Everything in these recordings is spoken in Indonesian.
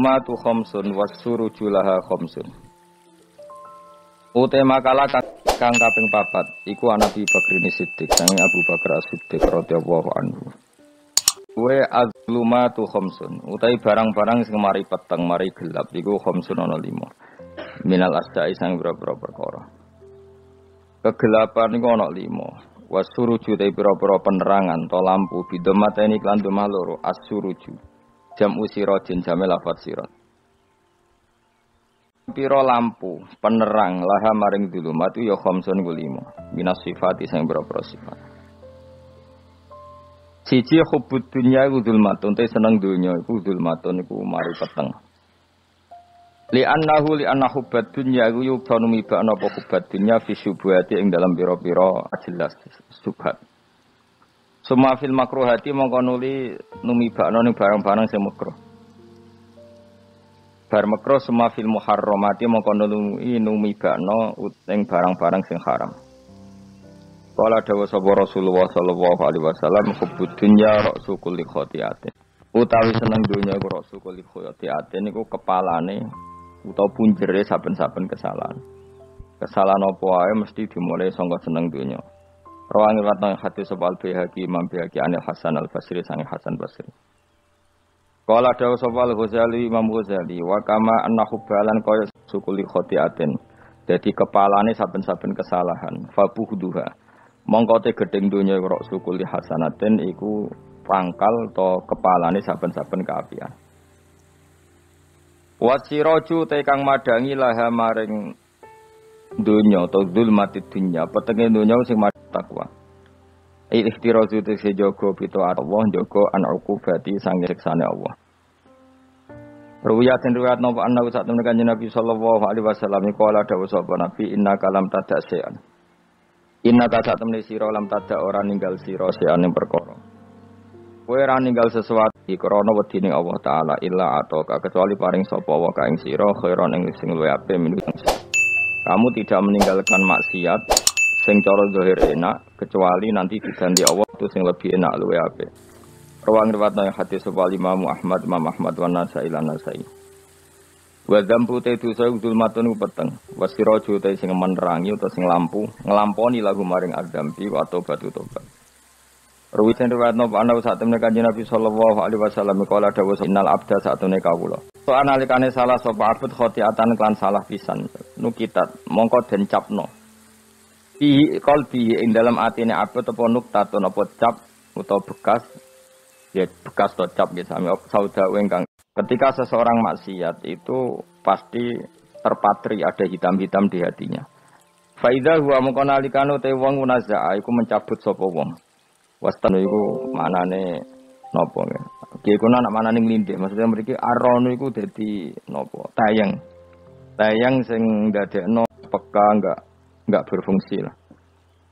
Az-zulumatu khamsun was-suruju laha khamsun. Uta makalah kang kaping 4 iku Nabi Bakrin Siddiq sang Abu Bakar As-Siddiq radhiyallahu anhu. Wa az-zulumatu khamsun utahe barang-barang sing mari peteng mari gelap iku khamsun ana 5. Minal asda'i sang boro-boro perkara. Kegelapan iku ana 5. Was-suruju te pira-pira penerangan to lampu bidomateni klan domah loro as-suruju. Jam usirojin jame lafat sirat. Piro lampu penerang laha maring dulumat ya khamsun ku 5. Minas sifati sing boro-boro sifat. Siji hubbud dunya iku zulmatun te seneng donya iku zulmatun iku mari peteng. Li anna hubbad dunya iku yubanu mibakna apa hubbad dunya fi syubhati ing dalam pira-pira jelas subhat. Suma fil makruhati mongko nuli numibakno ning barang-barang sing makruh. Bar makruh suma fil muharramati mongko nuli numibakno ing barang-barang sing haram. Qala dawu sapa Rasulullah sallallahu alaihi wasallam hubbud dunya ra'su kulli khati'atin. Utawi seneng donya iku ra'su kulli khati'atin niku kepalane utawa punjere saben-saben kesalahan. Kesalahan apa wae mesti dimulai saka seneng donya. Rawang riwayat hadis sebal Baihaqi Imam Baihaqi Anil Hasan Al-Basri sange Hasan Basri. Qala dawu sebal Ghazali Imam Ghazali wa kama anna hubbalan kaya sukuli khotiatin. Dadi kepalane saben-saben kesalahan. Fabuhduha. Mongko te gedeng donya ora sukuli hasanatin iku pangkal to kepalane saben-saben kaapian. Wasiraju te kang madangi laha maring dunya atau zulmatid dunya petenge dunya sing takwa. Ikhtirazu te sejogo pito Allah jogo an uqubati sang siksane Allah. Ruwiyat napa ana sak temene Kanjeng Nabi sallallahu alaihi wasallam qala dawuh sapa Nabi inna kalam tadak sean. Inna ka sak temene sira lam tadak ora ninggal sira sean ing perkara. Kowe ora ninggal sesuatu krana wedine Allah taala illa ataka kecuali paring sapa wa ka ing sira khairon ing sing luwih apik minus. Kamu tidak meninggalkan maksiat sing cara zahir enak kecuali nanti diganti Allah itu sing lebih enak luwih apik. Rawang riwayat hadis sapa Imam Ahmad wa Nasai lan Nasai. Wa dzambu te dosa zulmatun peteng. Wasiraju te sing menerangi utawa sing lampu nglamponi lagu maring adzambi wa tobat. Ruwiyan riwayat napa ana sak temene Kanjeng Nabi sallallahu alaihi wasallam kala dawuh innal abda satune kawula. So analikane salah sapa abd khotiatan klan salah pisan nukitat mongko den capno. Di qalbi ing dalam atine abd apa nuktatun apa cap utawa bekas ya bekas to cap ya sami sauda ingkang ketika seseorang maksiat itu pasti terpatri ada hitam-hitam di hatinya. Fa idza huwa mongko nalikane te wong munazaa iku mencabut sapa wong. Wastan iku manane napa ya? Ki iku nak manane nglindih, maksudnya mriki arono iku dadi napa? Tayang. Tayang sing ndadekno peka enggak berfungsi lah.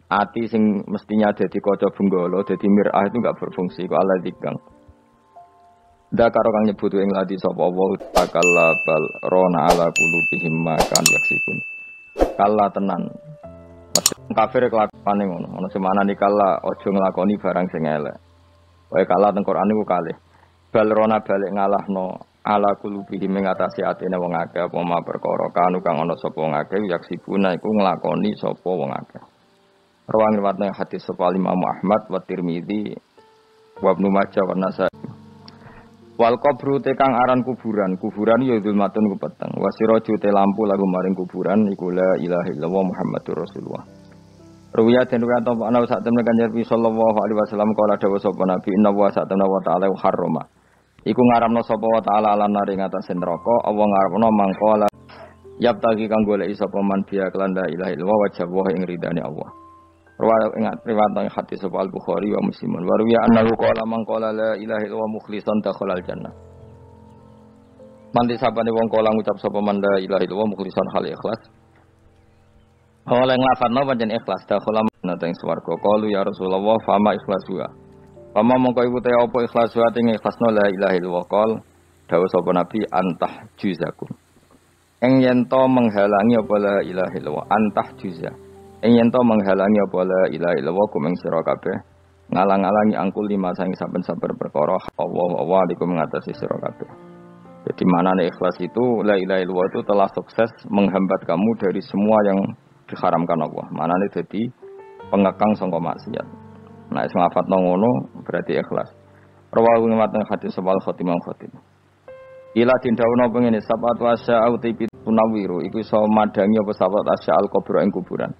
Ati sing mestinya dadi kaca benggala, dadi mirah itu enggak berfungsi kok Allah dikang. Ndak karo kang nyebut ing lati sapa wa takalla bal rona ala qulubihim ma kan yaksipun. Kala tenan. Kafir kelakuane ngono. Ono semana nikala aja nglakoni barang sing elek. Wae kalah teng Quran niku kalih. Balrona balik ngalahno ala kulubi ing ngatasi atine wong akeh apa ma perkara kanu kang ana sapa wong akeh yaksibuna iku nglakoni sapa wong akeh. Rawang riwayat hadis sapa Imam Ahmad wa Tirmidzi wa Ibnu Majah wa Nasai. Wal qabru te kang aran kuburan ya zulmatun ku peteng. Wasiraju te lampu lagu maring kuburan iku la ilaha illallah Muhammadur Rasulullah. Ruwiyat den riwayat ana sak temene Kanjeng Nabi sallallahu alaihi wasallam kala dawuh sapa Nabi inna wa sa'atana wa ta'ala harrama. Iku ngaramno sapa wa ta'ala lan nari ngatasé neraka Allah ngaramno mangkola yaptagi kang goleki sapa man biya kelan la ilaha illallah wajah wa ing ridane Allah. Riwayat hadis sapa Al-Bukhari wa Muslim. Wa ruwiya annahu qala mangkola la ilaha illallah mukhlishan dakhalal jannah. Manti sapane wong kala ngucap sapa man la ilaha illallah mukhlishan hal ikhlas. Oleh nglafadzno pancen ikhlas dakhala nang swarga. Qalu ya Rasulullah fama ikhlasuha. Fama mongko iku te apa ikhlasuha ting ikhlasno la ilaha illallah qol dawuh sapa Nabi antah juzakum. Ing yen to menghalangi apa la ilaha illallah antah juzah. Ing yen to menghalangi apa la ilaha illallah kum ing sira kabeh ngalang-alangi angkul lima sang saben-saben perkara Allah alikum ngatasi sira kabeh. Jadi maknanya ikhlas itu la ilaha illallah itu telah sukses menghambat kamu dari semua yang diharamkan Allah. Maknanya jadi pengekang sangka maksiat. Nah, sing lafadzno ngono berarti ikhlas. Rawahu ngatan hadis sebal khotimah khotim. Ila dindawna pengene sabat wasya autipi tunawiru iku iso madangi apa sabat asya al kubur ing kuburan.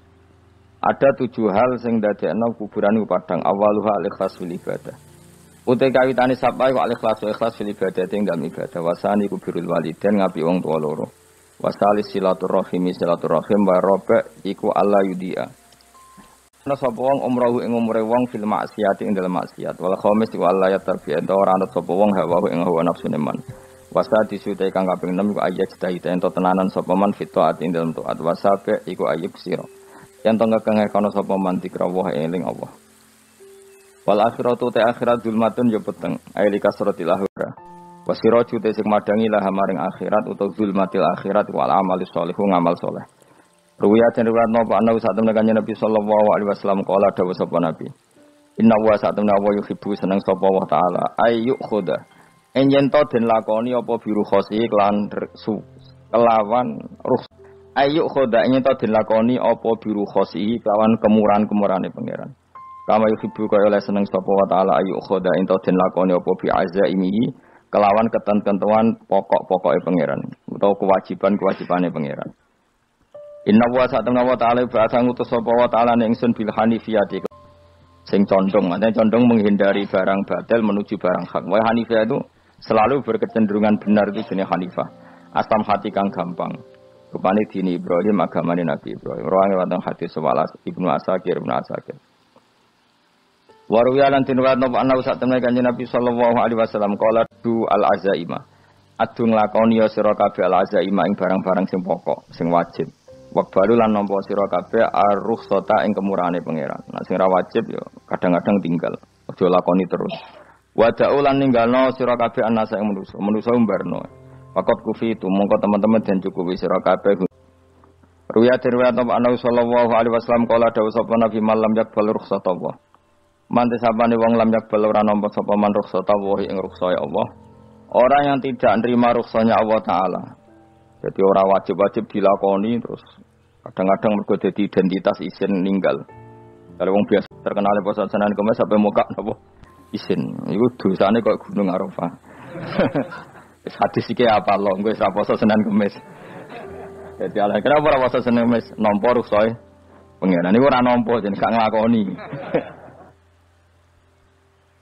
Ada 7 hal sing dadekno kuburan iku padang awaluha al-ikhlas fil ibadah. Utai kawitane sapa iku al-ikhlas fil ibadah ing dalem ibadah wasani kubirul walidain ngapi wong tuwa loro. Wasalis silaturahim wa rabbah iku alla yudia. Ana sapa wong umrahu ing umure wong fil maksiat ing dalem maksiat wal khamis wa alla yatarbiya ora ana sapa wong hawa ing hawa nafsune man. Wasa disutai kang kaping 6 iku ayat cita-cita ento tenanan sapa man fit taat ing dalem taat wasabe iku ayub sira. Yen tong kengek kana sapa man dikrawuh eling Allah. Wal akhiratu ta akhirat zulmatun ya peteng aili kasratil akhirah. Wasiraju te sing madangi lah maring akhirat utawa zulmatil akhirat wal amalis sholihu ngamal saleh. Ruwiyah den riwayat napa ana sak temne kanjeng Nabi sallallahu alaihi wasallam kala dawuh sapa Nabi. Inna wa sak temne wa yuhibbu seneng sapa wa taala ayyuk khoda. Enjen to den lakoni apa biru khosi kelawan ruh ayyuk khoda enjen to den lakoni apa biru khosi kelawan kemurahan-kemurahane pangeran. Kama yuhibbu kaya oleh seneng sapa wa taala ayyuk khoda ento den lakoni apa bi azaimi kelawan ketentuan pokok-pokoke pangeran utawa kewajiban-kewajibane pangeran. Inna wa ta'ala wa ta'ala bahasa ngutus sapa wa ta'ala ning ingsun bil hanifiyati sing condong, artinya condong menghindari barang batil menuju barang hak. Wa hanifiyah itu selalu berkecenderungan benar itu jenis hanifah. Asam hati kang gampang. Rupane dini Ibrahim agamane Nabi Ibrahim. Rawange wonten hadis sewalas Ibnu Asakir. Waruya lan tinwat napa ana sak temne kanjeng Nabi sallallahu alaihi wasallam qala du al azaima. Adu nglakoni ya sira kabeh al azaima ing barang-barang sing pokok, sing wajib. Waqbalu lan nampa sira kabeh ar-rukhsata ing kemurahane pangeran. Nek sing ora wajib ya kadang-kadang tinggal. Aja lakoni terus. Wada'u lan ninggalno sira kabeh anasa ing manusa. Manusa umbarno. Pakot kufi itu mongko teman-teman den cukupi sira kabeh. Ruya riwayat Nabi sallallahu alaihi wasallam kala dawuh sapa Nabi malam yakbal rukhsata Allah. Mante sapane wong lam yakbal ora nampa sapa man rukhsata Allah ing rukhsah Allah. Orang yang tidak nerima rukhsahnya Allah taala. Jadi orang wajib-wajib dilakoni terus kadang-kadang mergo dadi identitas isin ninggal. Kalau wong biasa terkenal poso Senin Kamis sampai muka napa isin. Iku dosane kok Gunung Arafah. Wis hadis iki apa lho wis ra poso Senin Kamis. Jadi ala kenapa ora poso Senin Kamis nampa ruksae pengenan niku ora nampa jeneng gak nglakoni.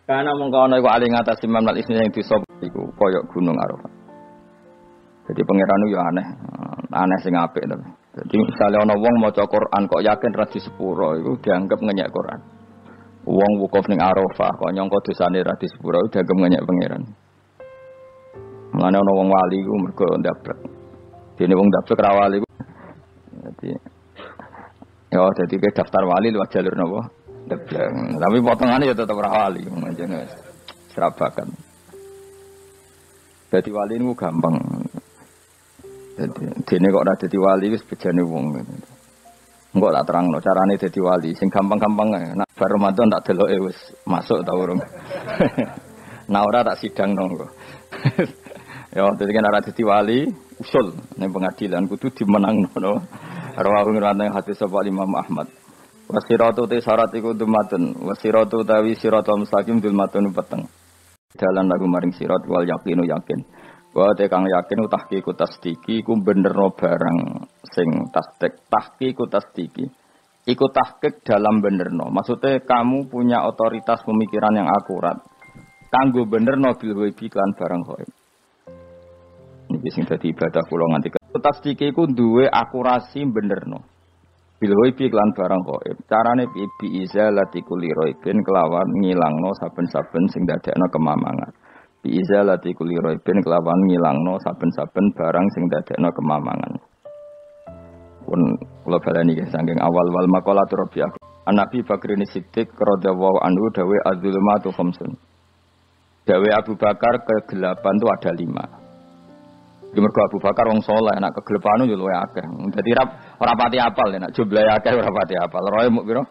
Karena mengkono iku ali ngatasi mamal isine sing disop iku koyo Gunung Arafah. Jadi pangeran yo aneh sing apik to. Jadi misalnya ana wong maca Quran kok yakin ra di sepuro iku dianggap ngenyek Quran. Wong wukuf ning Arafah kok nyangka dosane ra di sepuro dianggap ngenyek pangeran. Mulane ana wong wali iku mergo ndablek. Dene wong ndablek ra wali iku. Jadi ke daftar wali lewat jalur napa? Ndablek. Tapi potongane ya tetep ra wali menjene serabakan. Jadi wali niku gampang. Jadi dene kok ora dadi wali wis bejane wong. Engko tak terangno carane dadi wali sing gampang-gampang ae. Nek bar Ramadan tak deloke wis masuk ta urung. Nah ora tak sidangno kok. Ya dadi kan ora dadi wali usul ning pengadilan kudu dimenangno no. Rawahu ngene hadis sapa Imam Ahmad. Wasiratu te syarat iku dumatun. Wasiratu tawi siratal mustaqim dumatun peteng. Dalan lagu maring sirat wal yaqinu yakin. Wa tekang yakin tahqiqu tasdiki ku benerno barang sing tahqiqu tasdiki. Iku tahqiq dalam benerno. Maksudnya kamu punya otoritas pemikiran yang akurat. Kanggo benerno bil ghaibi kan barang ghaib. Niki sing dadi ibadah kula nganti tasdiki ku duwe akurasi benerno. Bil ghaibi kan barang ghaib. Carane bi izalati kulli raibin kelawan ngilangno saben-saben sing dadekno kemamangan. Bi izalati kulli raibin kelawan ngilangno saben-saben barang sing dadekno kemamangan. Pun kula baleni nggih saking awal wal maqalatur rabi'ah. Nabi Bakrin Siddiq radhiyallahu anhu dawe az-zulumatu khamsun. Dawe Abu Bakar kegelapan itu ada 5. Di mergo Abu Bakar wong saleh nek kegelapan yo luwih akeh. Dadi ora pati apal nek jumlahe akeh ora pati apal. Roe muk pira?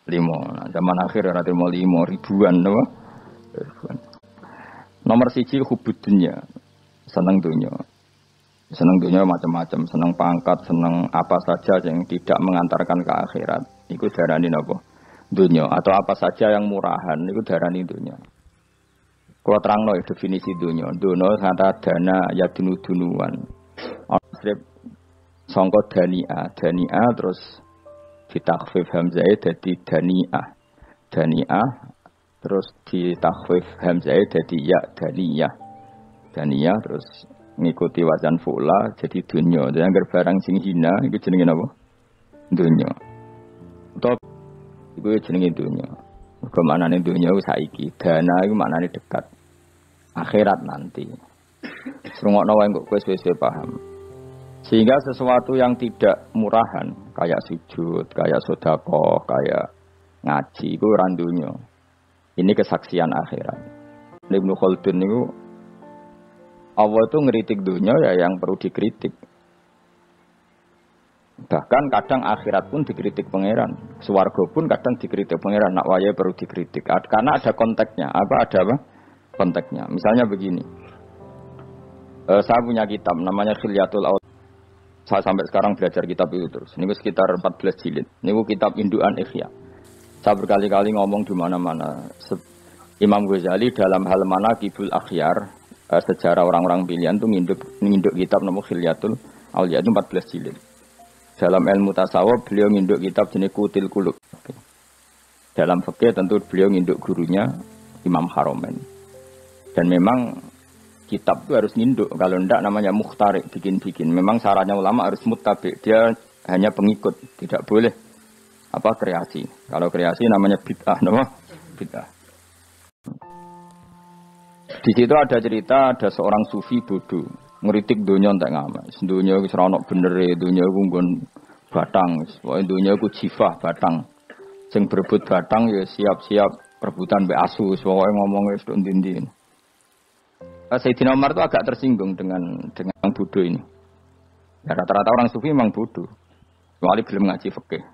5. Nah, zaman akhir ora temu 5 ribuan napa? Nomor 1 hubud dunya. seneng dunia. Seneng dunia macam-macam, seneng pangkat, seneng apa saja yang tidak mengantarkan ke akhirat. Iku darani napa? Dunia. Atau apa saja yang murahan, iku darani dunia. Kalau terangno definisi dunia. Dunia kata dana ya dunu-dunuan. Asrib sangka dania terus ditakhfif hamzah jadi dania terus ditakhfif hamzah jadi ya dania terus ngikuti wazan fu'la jadi dunya. Jadi anggar barang sing hina iku jenenge apa? Dunya. Utawa iku jenenge dunya. Mergo maknane dunya iku saiki, dana iku maknane dekat. Akhirat nanti. Srungokno wae kok kowe wis paham. Sehingga sesuatu yang tidak murahan kayak sujud, kayak sedekah, kayak ngaji iku ora dunya. Ini kesaksian akhirat. Ibnu Khaldun niku Allah itu ngeritik dunia ya yang perlu dikritik. Bahkan kadang akhirat pun dikritik pangeran. Swarga pun kadang dikritik pangeran. Nak waya perlu dikritik. Karena ada konteksnya. Ada apa? Konteksnya. Misalnya begini. Saya punya kitab namanya Khilyatul Awliya. Saya sampai sekarang belajar kitab itu terus. Ini sekitar 14 jilid. Ini kitab Induan Ikhya. Saya berkali-kali ngomong di mana-mana. Imam Ghazali dalam hal Manaqibul Akhyar, sejarah orang-orang pilihan itu nginduk kitab nama Khilyatul Awliya itu 14 jilid. Dalam ilmu tasawuf beliau nginduk kitab jenis Qutil Qulub. Dalam fikih tentu beliau nginduk gurunya Imam Haromen. Dan memang kitab itu harus nginduk, kalau tidak namanya mukhtarik, bikin-bikin. Memang syaratnya ulama harus muttabi, dia hanya pengikut, tidak boleh kreasi. Kalau kreasi namanya bid'ah, bid'ah. Di situ ada cerita, ada seorang sufi bodoh ngeritik dunia entek ngamal. Dunia wis ora ono benere, dunia iku nggon batang, pokoke dunia iku jifah batang. Sing berebut batang ya siap-siap rebutan mbek asu, pokoke ngomong wis tok ndi-ndi. Sayyidina Umar itu agak tersinggung dengan bodoh ini. Ya, rata-rata orang sufi memang bodoh. Kecuali belum ngaji fikih.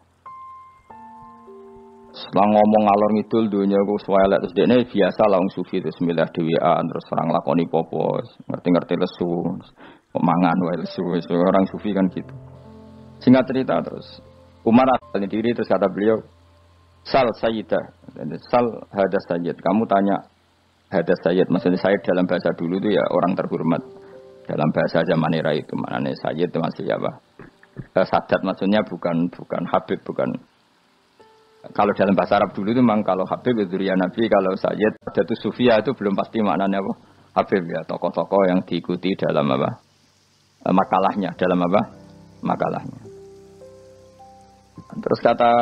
Setelah ngomong ngalor ngidul dunia ku suwelek terus dekne biasa lah wong sufi terus milih dhewean terus orang lakoni popo, ngerti-ngerti lesu, mangan wae lesu. Orang sufi kan gitu. Singkat cerita terus Umar asal diri terus kata beliau, "Sal sayyidah." Sal hadas sayyid. Kamu tanya hadas sayyid. Maksudnya sayyid dalam bahasa dulu itu ya orang terhormat. Dalam bahasa zaman era itu maknanya sayyid itu masih apa? Sadat maksudnya bukan habib, bukan. Kalau dalam bahasa Arab dulu itu memang kalau Habib itu Zuriya Nabi, kalau Sayyid Sadatus Sufia itu belum pasti maknanya apa? Habib ya, tokoh-tokoh yang diikuti dalam apa? Makalahnya, dalam apa? Makalahnya. Terus kata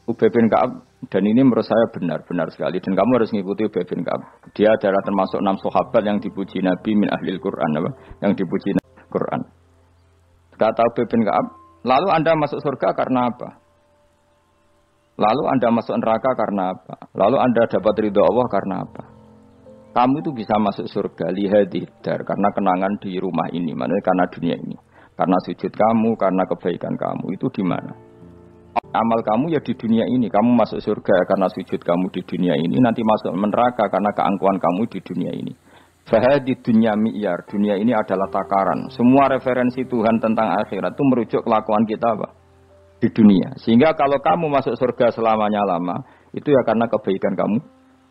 Ubay bin Ka'ab, dan ini menurut saya benar sekali, dan kamu harus mengikuti Ubay bin Ka'ab. Dia adalah termasuk 6 sahabat yang dipuji Nabi min ahlil Quran, apa? Yang dipuji Quran. Kata Ubay bin Ka'ab, lalu Anda masuk surga karena apa? Lalu Anda masuk neraka karena apa? Lalu Anda dapat ridho Allah karena apa? Kamu itu bisa masuk surga lihadidar karena kenangan di rumah ini, maksudnya karena dunia ini. Karena sujud kamu, karena kebaikan kamu, itu di mana? Amal kamu ya di dunia ini. Kamu masuk surga karena sujud kamu di dunia ini, nanti masuk neraka karena keangkuhan kamu di dunia ini. Fahadi dunia mi'yar, dunia ini adalah takaran. Semua referensi Tuhan tentang akhirat itu merujuk kelakuan kita apa? Di dunia. Sehingga kalau kamu masuk surga selamanya-lama, itu ya karena kebaikan kamu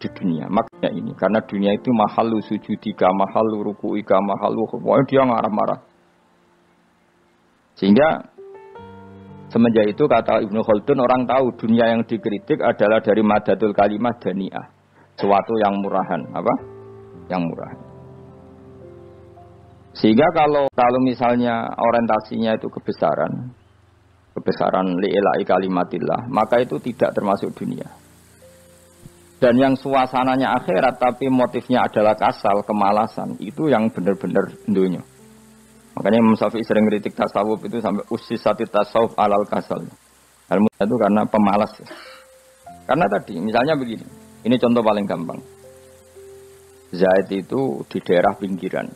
di dunia. Makanya ini, karena dunia itu mahalu sujudika, mahalu ruku'ika, mahalu pokoknya dia marah-marah. Sehingga semenjak itu kata Ibnu Khaldun, orang tahu dunia yang dikritik adalah dari madatul kalimah dani'ah. Suatu yang murahan, apa? Yang murahan. Sehingga kalau misalnya orientasinya itu kebesaran li'ilai kalimatillah, maka itu tidak termasuk dunia. Dan yang suasananya akhirat tapi motifnya adalah kasal, kemalasan, itu yang benar-benar dunia. Makanya Imam Syafi'i sering kritik tasawuf itu sampai usisati tasawuf alal kasal. Ilmu itu karena pemalas. Karena tadi misalnya begini, ini contoh paling gampang. Zaid itu di daerah pinggiran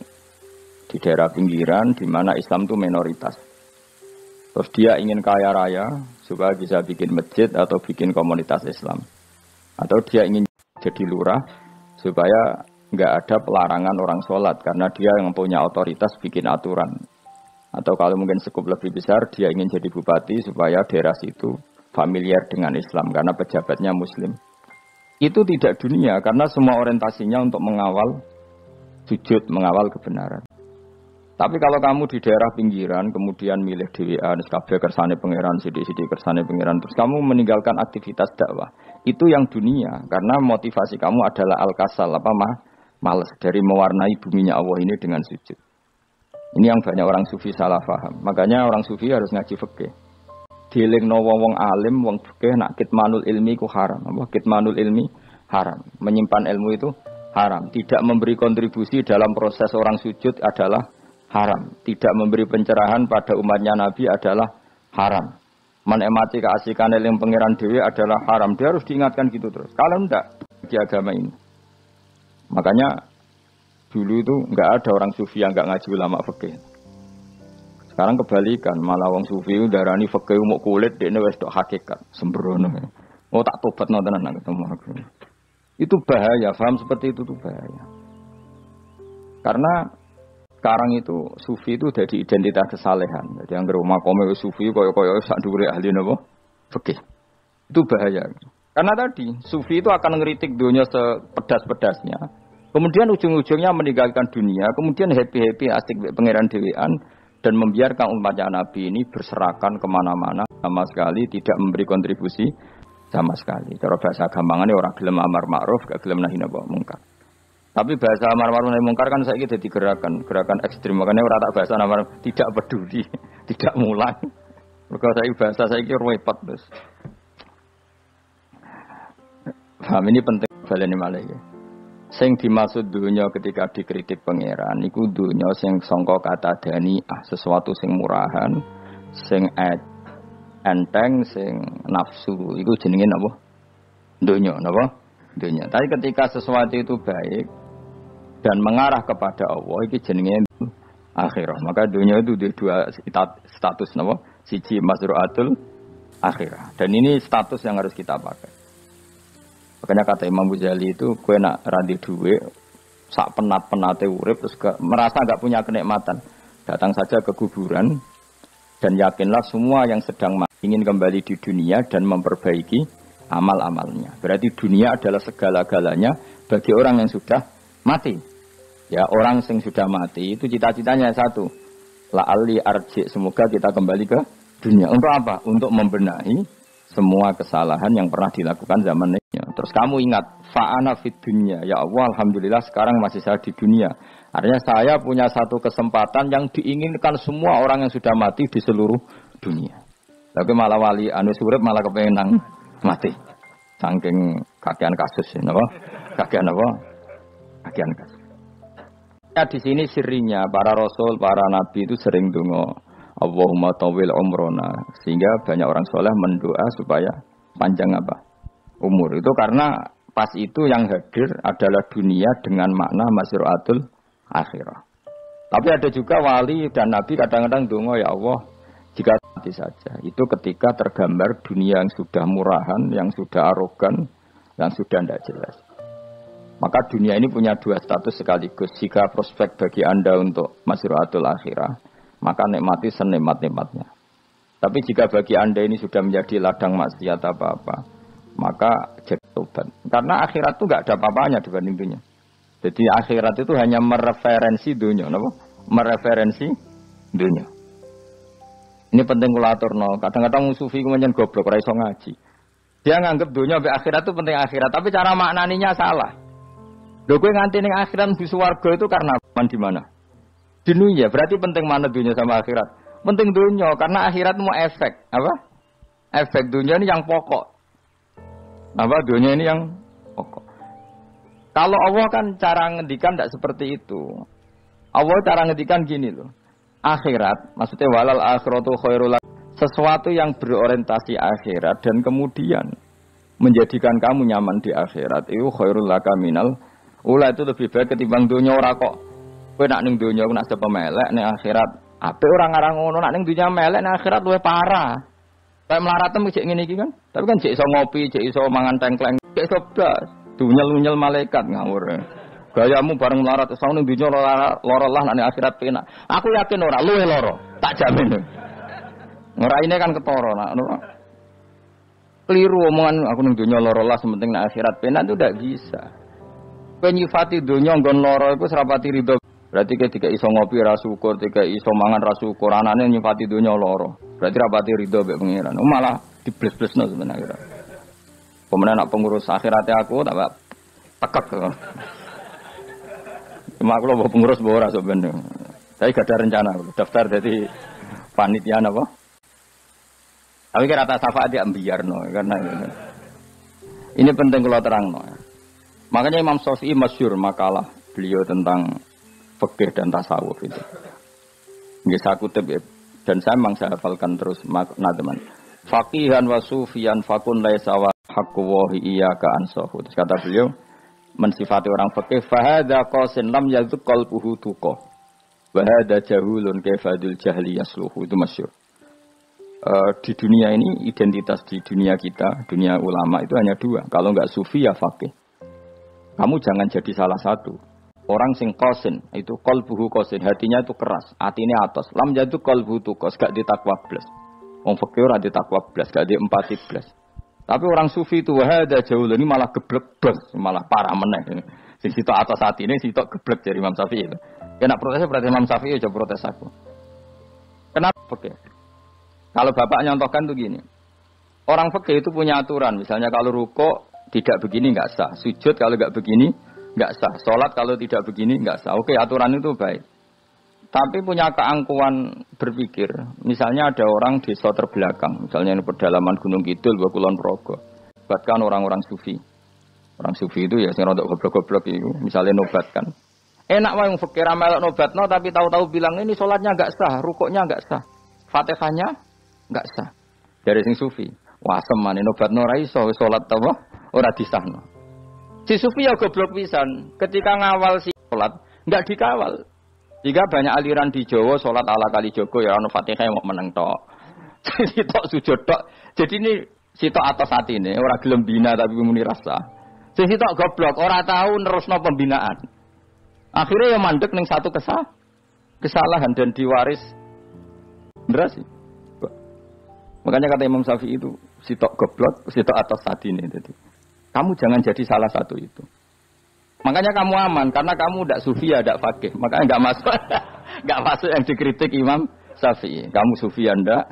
di mana Islam itu minoritas. Terus dia ingin kaya raya supaya bisa bikin masjid atau bikin komunitas Islam. Atau dia ingin jadi lurah supaya nggak ada pelarangan orang sholat karena dia yang punya otoritas bikin aturan. Atau kalau mungkin cukup lebih besar, dia ingin jadi bupati supaya daerah situ familiar dengan Islam karena pejabatnya Muslim. Itu tidak dunia karena semua orientasinya untuk mengawal sujud, mengawal kebenaran. Tapi kalau kamu di daerah pinggiran, kemudian milih DWA, kabeh kersane pangeran, sidik-sidik kersane pangeran, terus kamu meninggalkan aktivitas dakwah, itu yang dunia karena motivasi kamu adalah al-kasal, malas dari mewarnai buminya Allah ini dengan sujud. Ini yang banyak orang sufi salah paham. Makanya orang sufi harus ngaji fikih. Dilingno wong alim, wong fikih nak kitmanul ilmi ku haram. Kitmanul ilmi haram. Menyimpan ilmu itu haram. Tidak memberi kontribusi dalam proses orang sujud adalah haram. Tidak memberi pencerahan pada umatnya Nabi adalah haram. Menikmati keasikan eling pangeran dewi adalah haram. Dia harus diingatkan gitu terus. Kalau enggak di agama ini. Makanya dulu itu enggak ada orang sufi yang enggak ngaji ulama fikih. Sekarang kebalikan, malah wong sufi darani fikih mau kulit dekne wis tok hakikat, sembrono. Oh tak tobatno tenan nang ketemu aku. Itu bahaya, paham seperti itu tuh bahaya. Karena sekarang itu sufi itu jadi identitas kesalehan. Jadi yang rumah kome sufi koyo-koyo sak dhuwure ahli napa? Fikih. Itu bahaya. Karena tadi sufi itu akan ngeritik dunia sepedas-pedasnya. Kemudian ujung-ujungnya meninggalkan dunia, kemudian happy-happy asik pangeran dewean dan membiarkan umatnya Nabi ini berserakan kemana-mana sama sekali tidak memberi kontribusi sama sekali. Cara bahasa gampangannya orang gelem amar ma'ruf, gak gelem nahi mungkar. Tapi bahasa amar ma'ruf nahi mungkar kan saiki dadi gerakan ekstrem. Makanya ora tak bahasa amar tidak peduli, tidak mulang. Mergo saiki bahasa saiki repot terus. Paham ini penting baleni malih ya. Sing dimaksud dunya ketika dikritik pangeran iku dunya sing sangka kata dani'ah, sesuatu sing murahan, sing enteng, sing nafsu, iku jenenge napa? Dunya, napa? Dunya. Tapi ketika sesuatu itu baik dan mengarah kepada Allah, iki jenenge akhirah. Maka dunya itu dua status napa? Siji masru'atul akhirah. Dan ini status yang harus kita pakai. Makanya kata Imam Ghazali itu, gue nak randi duit, sak penat-penate urip, terus merasa gak punya kenikmatan. Datang saja ke kuburan, dan yakinlah semua yang sedang ingin kembali di dunia dan memperbaiki amal-amalnya. Berarti dunia adalah segala-galanya bagi orang yang sudah mati. Ya, orang yang sudah mati itu cita-citanya satu. La'alli arji, semoga kita kembali ke dunia. Untuk apa? Untuk membenahi semua kesalahan yang pernah dilakukan zaman ini. Terus kamu ingat, fa'ana fid dunya. Ya Allah, alhamdulillah sekarang masih saya di dunia. Artinya saya punya satu kesempatan yang diinginkan semua orang yang sudah mati di seluruh dunia. Tapi malah wali anu surip malah kepengen nang mati. Saking kakean kasus napa? Kakean apa? Kakean kasus. Ya di sini sirinya para rasul, para nabi itu sering donga Allahumma tawil umrona, sehingga banyak orang soleh mendoa supaya panjang apa? Umur. Itu karena pas itu yang hadir adalah dunia dengan makna masru'atul akhirah. Tapi ada juga wali dan nabi kadang-kadang donga ya Allah jika mati saja. Itu ketika tergambar dunia yang sudah murahan, yang sudah arogan, yang sudah tidak jelas. Maka dunia ini punya dua status sekaligus. Jika prospek bagi Anda untuk masru'atul akhirah, maka nikmati senikmat-nikmatnya. Tapi jika bagi Anda ini sudah menjadi ladang maksiat apa-apa, maka jadi tobat. Karena akhirat itu enggak ada apa-apanya dibanding dunia. Jadi akhirat itu hanya mereferensi dunia, apa? Mereferensi dunia. Ini penting kula aturno. Kadang-kadang sufi ku menyen goblok ora iso ngaji. Dia nganggep dunia mbek akhirat itu penting akhirat, tapi cara maknaninya salah. Lho kowe nganti ning akhirat mlebu swarga itu karena di mana? Di dunia, berarti penting mana dunia sama akhirat? Penting dunia, karena akhirat mau efek. Apa? Efek dunia ini yang pokok. Apa? Dunia ini yang pokok. Kalau Allah kan cara ngendikan tidak seperti itu. Allah cara ngendikan gini loh. Akhirat, maksudnya walal akhiratu khairul. Sesuatu yang berorientasi akhirat dan kemudian menjadikan kamu nyaman di akhirat. Itu khairul laka minal ula, itu lebih baik ketimbang dunia ora kok. Kowe nak ning donya nak sepe melek ning akhirat. Apik ora ngarang ngono, nak ning donya melek ning akhirat luwih parah. Kayak mlaratem cek ngene iki kan. Tapi kan cek iso ngopi, cek iso mangan tengkleng, cek iso blas. Dunyel-unyel malaikat ngawur. Gayamu bareng melarat saune dunya lara lah nang akhirat penak. Aku yakin ora luwe lara, tak jamin. Ngeraine kan ketara nak keliru omongan aku ning dunya lara lah sementing nang akhirat penak itu ndak bisa. Kowe nyifati dunya nggon lara iku serapati ridho. Berarti ketika iso ngopi ra syukur, ketika iso mangan ra syukur, anane nyifati dunya lara. Berarti rapati ridho mbek pangeran. Malah dibles-blesno sebenarnya. Pemenang nak pengurus akhiratnya aku tak tekek. Cuma aku loh pengurus ora sebenarnya. Saya gak ada rencana daftar jadi panitia apa? Tapi kira rata syafaat dia ambiarno karena ini penting kalau terangno. Makanya Imam Syafi'i masyhur makalah beliau tentang fikih dan tasawuf itu. Nggih saya kutip dan saya memang saya hafalkan terus makna teman. Faqihan wa sufiyan fakun laisa wa haqqu wa iyyaka ansahu. Terus kata beliau mensifati orang fikih fahadza qasin lam yazuk qalbuhu tuqa wa hadza jahulun kaifadul jahli yasluhu. Itu masyhur. Di dunia ini identitas di dunia kita, dunia ulama itu hanya dua. Kalau enggak sufi ya fakih. Kamu jangan jadi salah satu. Orang sing qasin itu qalbuhu qasin, hatinya itu keras, atine atos. Lam yazuk qalbuhu tuqa, gak ditakwa blas. Wong fikih ora ditakwa blas, gak di empati blas. Tapi orang sufi itu wahada jauh ini malah geblek blas, malah parah meneh. Sing sitok atas hati ini sitok geblek dari Imam Syafi'i itu. Ya nak protesnya berarti Imam Syafi'i aja protes aku. Kenapa fikih? Kalau bapak nyontohkan tuh gini. Orang fikih itu punya aturan, misalnya kalau rukuk tidak begini enggak sah, sujud kalau enggak begini enggak sah, salat kalau tidak begini enggak sah. Oke, aturan itu baik. Tapi punya keangkuhan berpikir, misalnya ada orang desa terbelakang, misalnya di pedalaman Gunung Kidul, Kulon Progo, bahkan orang-orang sufi. Orang sufi itu ya sing rodok goblok-goblok itu, misalnya nobatkan. Enak wae wong fikir melok nobatno tapi tahu-tahu bilang ini salatnya enggak sah, rukuknya enggak sah, Fatihahnya enggak sah. Dari sing sufi, wah semane nobatno ora iso salat apa ora disahno. Si sufi ya goblok pisan, ketika ngawal si salat enggak dikawal. Jika banyak aliran di Jawa sholat ala kali Joko ya ono Fatihah mau meneng tok. Sitok sujud tok. Jadi ini sitok atas hati ini orang gelem bina tapi muni rasa. Sitok goblok ora tahu nerusno pembinaan. Akhirnya yang mandek ning satu kesalahan dan diwaris bener sih. Makanya kata Imam Syafi'i itu sitok goblok, sitok atas hati ini. Jadi kamu jangan jadi salah satu itu. Makanya kamu aman karena kamu tidak sufi ya tidak fakih. Makanya enggak masuk yang dikritik Imam Syafi'i. Kamu sufi ya ndak,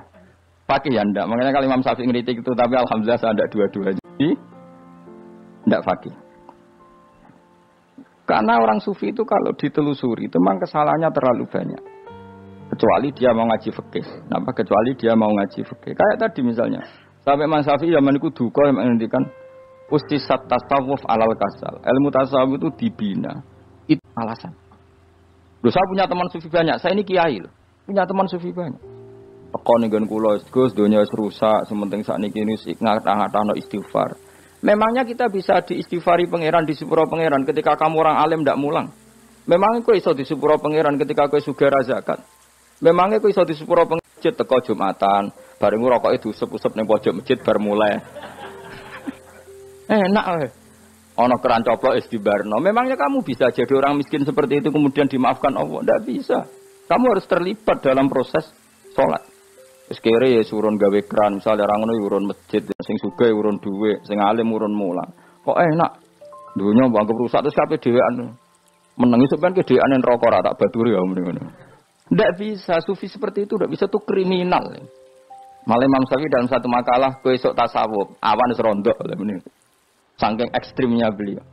fakih ya ndak. Makanya kalau Imam Syafi'i ngeritik itu tapi alhamdulillah saya ndak dua-duanya. Jadi ndak fakih. Karena orang sufi itu kalau ditelusuri itu memang kesalahannya terlalu banyak. Kecuali dia mau ngaji fikih. Kenapa? Kecuali dia mau ngaji fikih. Kayak tadi misalnya, sampai Imam Syafi'i zaman itu duka yang menghentikan ustisat tasawuf alal kasal. Ilmu tasawuf itu dibina. Itu alasan. Loh, saya punya teman sufi banyak. Saya ini kiai loh. Punya teman sufi banyak. Tekon nggon kula Gus donya wis rusak, sementing sakniki ngatah-ngatahno istighfar. Memangnya kita bisa diistighfari pangeran, disepuro pangeran ketika kamu orang alim ndak mulang? Memangnya kowe iso disepuro pangeran ketika kowe sugih ra zakat? Memangnya kowe iso disepuro masjid teko Jumatan, bareng rokoke diusep-usep ning pojok masjid bar mulai. Enak weh. Ana keran coplok wis dibarno. Memangnya kamu bisa jadi orang miskin seperti itu kemudian dimaafkan Allah? Tidak bisa. Kamu harus terlibat dalam proses sholat. Wis kere ya urun gawe keran, misalnya orang ngono urun masjid, sing sugih urun dhuwit, sing alim urun mulang. Kok enak? Dunya mbok rusak terus kabeh dhewean. Menengi sampean kedhewean neraka ora tak baturi ya ngono. Tidak bisa, sufi seperti itu tidak bisa, itu kriminal. Malah Imam Syafi'i dalam satu makalah kowe esuk tasawuf, awan wis rondok lha meneh. Saking ekstrimnya beliau.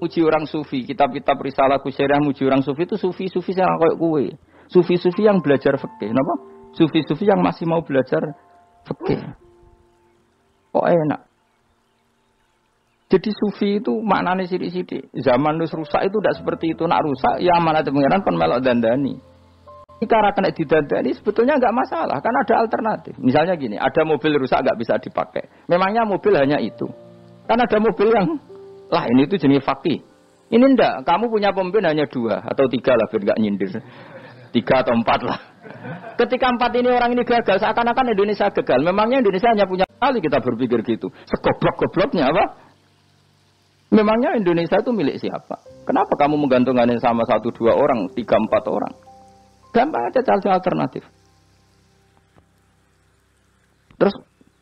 Muji orang sufi, kitab-kitab risalah kusyariah muji orang sufi itu sufi-sufi yang kayak kowe. Sufi-sufi yang belajar fikih, napa? Sufi-sufi yang masih mau belajar fikih. Kok enak. Jadi sufi itu maknanya sidik-sidik. Zaman wis rusak itu tidak seperti itu. Nak rusak ya amanat pengiran kon melok dandani. Jika kena didandani sebetulnya enggak masalah, karena ada alternatif. Misalnya gini, ada mobil rusak enggak bisa dipakai. Memangnya mobil hanya itu. Kan ada mobil yang lain itu jenis fakih. Ini enggak, kamu punya pemimpin hanya 2 atau 3 lah biar enggak nyindir. 3 atau 4 lah. Ketika 4 ini orang ini gagal, seakan-akan Indonesia gagal. Memangnya Indonesia hanya punya kali kita berpikir gitu. Segoblok-gobloknya apa? Memangnya Indonesia itu milik siapa? Kenapa kamu menggantungkannya sama 1-2 orang, 3-4 orang? Gampang aja cari alternatif. Terus,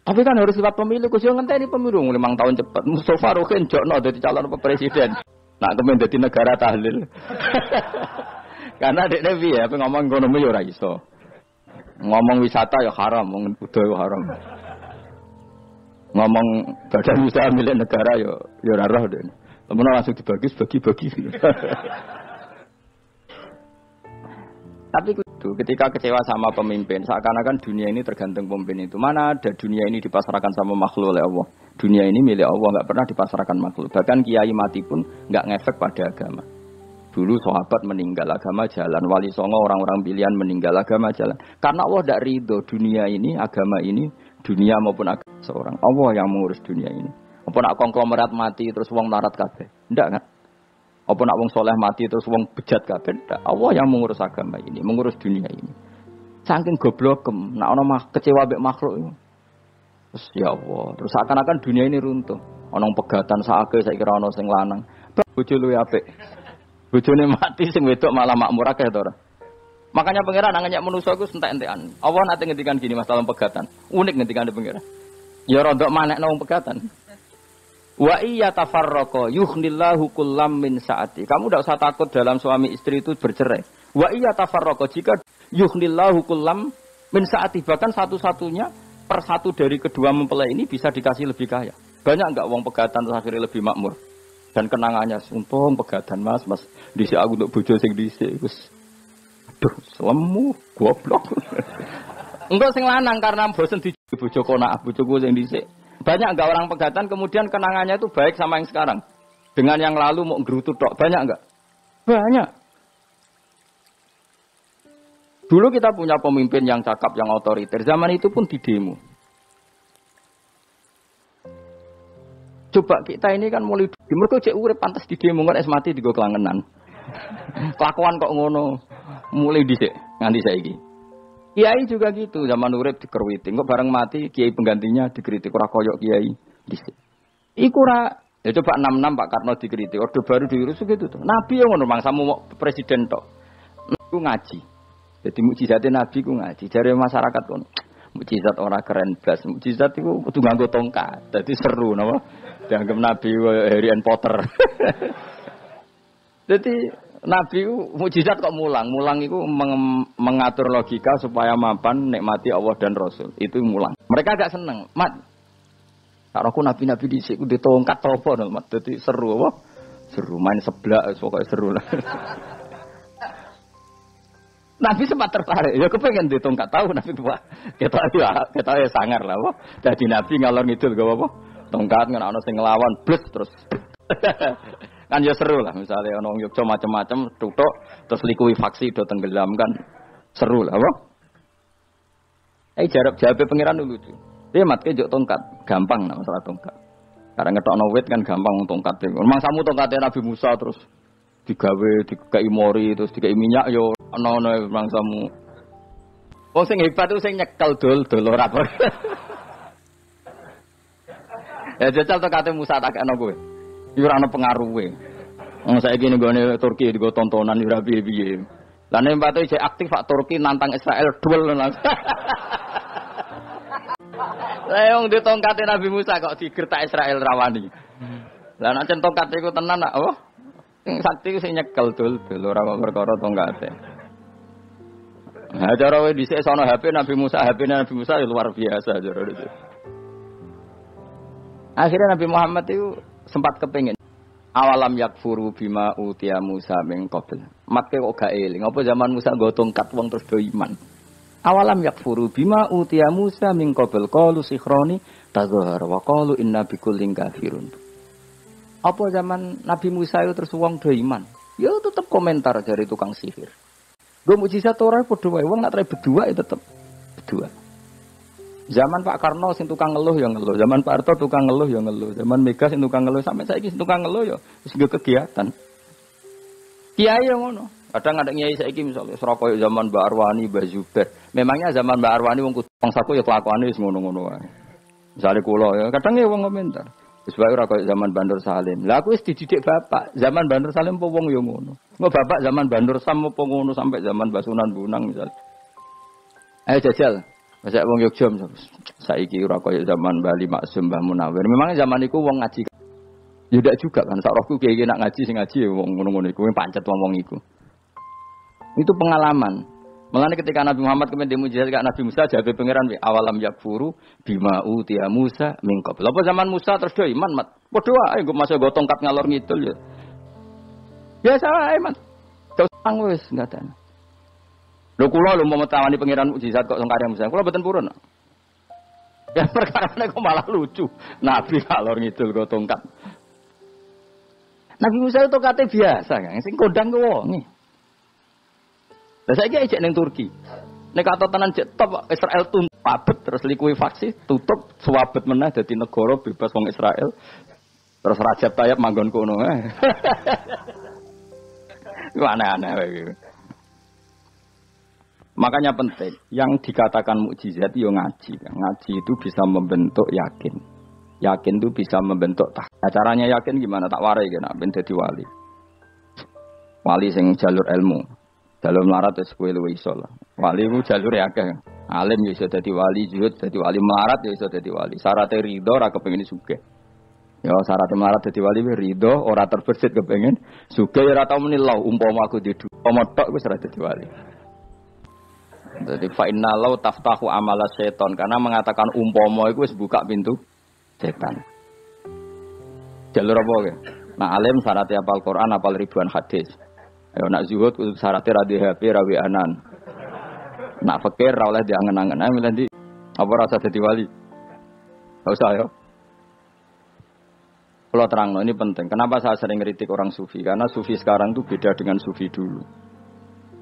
tapi kan harus lewat pemilu. Kus yang ngenteni pemilu 5 tahun cepat. Mustafa Rokin jokno jadi calon presiden. Nah, kemudian jadi negara tahlil. Karena dek Nevi ya, ngomong ekonomi ya ora iso. Ngomong wisata ya haram, ngomong budaya ya haram. Ngomong badan usaha milik negara ya ora roh deh. Temen langsung dibagi. Tapi itu ketika kecewa sama pemimpin, seakan-akan dunia ini tergantung pemimpin itu. Mana ada dunia ini dipasrahkan sama makhluk oleh Allah. Dunia ini milik Allah, nggak pernah dipasrahkan makhluk. Bahkan kiai mati pun nggak ngefek pada agama. Dulu sahabat meninggal agama jalan, wali songo orang-orang pilihan meninggal agama jalan. Karena Allah tidak ridho dunia ini, agama ini, dunia maupun agama seorang. Allah yang mengurus dunia ini. Apa nak konglomerat mati terus wong larat kabeh? Ndak kan? Apa nak wong soleh mati terus wong bejat kabeh? Ndak. Allah yang mengurus agama ini, mengurus dunia ini. Saking goblokem, nak ono kecewa mbek makhluk itu. Terus ya Allah, terus seakan-akan dunia ini runtuh. Ono pegatan saake saiki ora ono sing lanang. Bojo luwe apik. Bojone mati sing wedok malah makmur akeh to ora. Makanya pangeran nanya manusa iku entek-entekan. Allah nate ngendikan gini masalah pegatan. Unik ngendikan pangeran. Ya rodok manekno wong pegatan. Wa iya tafarraqa yughnillahu kullam min saati. Kamu tidak usah takut dalam suami istri itu bercerai. Wa iya tafarraqa jika yughnillahu kullam min saati, bahkan satu-satunya persatu dari kedua mempelai ini bisa dikasih lebih kaya. Banyak enggak wong pegatan terus akhirnya lebih makmur? Dan kenangannya untung pegatan Mas dhisik aku untuk bojo sing dhisik wis aduh selemu goblok. Engko sing lanang karena bosen di bojo konak bojoku sing dhisik. Banyak enggak orang pegatan kemudian kenangannya itu baik sama yang sekarang. Dengan yang lalu mau gerutu tok. Banyak enggak? Banyak. Dulu kita punya pemimpin yang cakap, yang otoriter. Zaman itu pun di demo. Coba kita ini kan mulai mereka cek urip pantas di demo kan es mati digo kelangenan. Kelakuan kok ngono. Mulai dhisik nganti saiki. Kiai juga gitu, zaman urip dikerwiti, kok bareng mati kiai penggantinya dikritik ora koyok kiai dhisik. Iku ora ya coba 66 Pak Karno dikritik, orde baru diurus gitu tuh. Nabi yang ngono mangsamu presiden tok. Iku ngaji. Jadi mukjizate nabi ku ngaji. Jare masyarakat kono. Mukjizat ora keren blas. Mukjizat iku kudu nganggo tongkat. Dadi seru napa? Dianggap nabi Harry Potter. Jadi Nabi mukjizat kok mulang. Mulang itu mengatur logika supaya mapan nikmati Allah dan Rasul. Itu mulang. Mereka agak seneng. Mat. Kalau aku nabi-nabi dhisik ku ditongkat topo no, Mat. Dadi seru apa? Seru main seblak pokoke seru lah. Nabi sempat tertarik. Ya kepengen ditongkat tahu Nabi Pak. Kita ya sangar lah apa. Dadi nabi ngalor ngidul gak apa? Tongkat ngene ana sing nglawan blus terus. Kan ya seru lah misalnya ono Yogyo macam-macam tutuk terus likuifaksi do tenggelam kan seru lah apa? Jawab pangeran dulu tuh. Dia matke njuk tongkat, gampang nak masalah tongkat. Karena ngetokno wit kan gampang tongkat. Memang samu tongkatnya Nabi Musa terus digawe dikai mori terus dikai minyak yo ono memang samu. Wong sing hebat itu sing nyekel dol ora apa. Ya jajal tongkate Musa tak ana kowe. Iku ora ana pengaruhe. Wong saiki nggone Turki digo tontonan ora piye-piye. Lah nek empate isih aktif Pak Turki nantang Israel duel langsung. Lah wong ditongkate Nabi Musa kok digertak Israel rawani. Lah nek cen tongkate iku tenan nak oh. Sing sakti sing nyekel dul ora kok perkara tongkate. Nah cara wae dhisik sono HP Nabi Musa, HP Nabi Musa ya luar biasa cara itu. Akhirnya Nabi Muhammad itu sempat kepengin awalam yakfuru bima utiya Musa min qabl. Makke kok gak eling apa zaman Musa nggo tongkat wong terus do iman. Awalam yakfuru bima utiya Musa min qabl qalu sikhrani tazahar wa qalu inna bikullin kafirun. Apa zaman Nabi Musa itu terus wong do iman. Ya tetep komentar dari tukang sihir. Go mukjizat ora padha wae wong nak tre berdua ya tetep berdua. Zaman Pak Karno sing tukang ngeluh ya ngeluh, zaman Pak Harto tukang ngeluh ya ngeluh, zaman Mega sing tukang ngeluh sampai saiki sing tukang ngeluh ya wis kegiatan. Kiai yang ngono. Kadang ada kiai saiki misalnya Surakoyo zaman Mbak Arwani, Mbak Zubair. Memangnya zaman Mbak Arwani wong bangsaku ya kelakuane wis ngono-ngono wae. Misale kula ya kadang ya wong komentar. Wis wae ora koyo zaman Bandur Salim. Lah aku wis dididik bapak, zaman Bandur Salim apa wong yo ngono. Engko bapak zaman Bandur Sam apa ngono sampai zaman Basunan Bunang misal. Ayo jajal. Masa wong Yogya saiki ora koyo zaman Bali Maksum Mbah Munawir. Memang zaman iku wong ngaji. Ya ndak juga kan sak rohku kiye nak ngaji sing ngaji wong ngono-ngono iku pancet wong iku. Itu pengalaman. Mulane ketika Nabi Muhammad kemudian dimujizat Nabi Musa jaga pangeran awalam yakfuru bima utiya Musa min qabl. Apa zaman Musa terus do iman mat. Padha wae nggo masa go tongkat ngalor ngidul ya. Biasa wae mat. Terus wis ngatane. Lho kula lho mau tawani pangeran mujizat kok sangkare Musa. Kula mboten purun. Ya perkarane kok malah lucu. Nabi ngalor ngidul go tongkat. Nabi Musa itu kate biasa kan sing kondang ku wonge. Lah saiki ejek ning Turki. Nek kata tenan jek top Israel tuntut pabet terus likuifaksi tutup swabet meneh dadi negara bebas wong Israel. Terus Rajab Tayyip manggon kono. Iku aneh-aneh wae. Makanya penting yang dikatakan mukjizat yo ngaji. Ngaji itu bisa membentuk yakin. Yakin itu bisa membentuk tah. Nah, caranya yakin gimana? Tak warai kan ben dadi wali. Wali sing jalur ilmu. Dalam melarat wis kowe luwih iso lah. Wali ku jalure akeh. Alim ya iso dadi wali, zuhud dadi wali, melarat ya iso dadi wali. Syaratnya ridho ora kepengin sugih. Ya syaratnya melarat dadi wali ridho ora terbersit kepengin sugih ora tau muni lho umpama aku di umpama tok wis ora dadi wali. Jadi fa inna law taftahu amala seton karena mengatakan umpama iku wis buka pintu setan. Jalur apa ya? Nah alim syaratnya hafal Quran, hafal ribuan hadis. Ayo nak zuhud syaratnya ra di HP ra anan. Nak fakir ra oleh diangen-angen. Ayo milih apa rasa dadi wali? Enggak usah ya. Kalau terang, ini penting. Kenapa saya sering kritik orang sufi? Karena sufi sekarang itu beda dengan sufi dulu.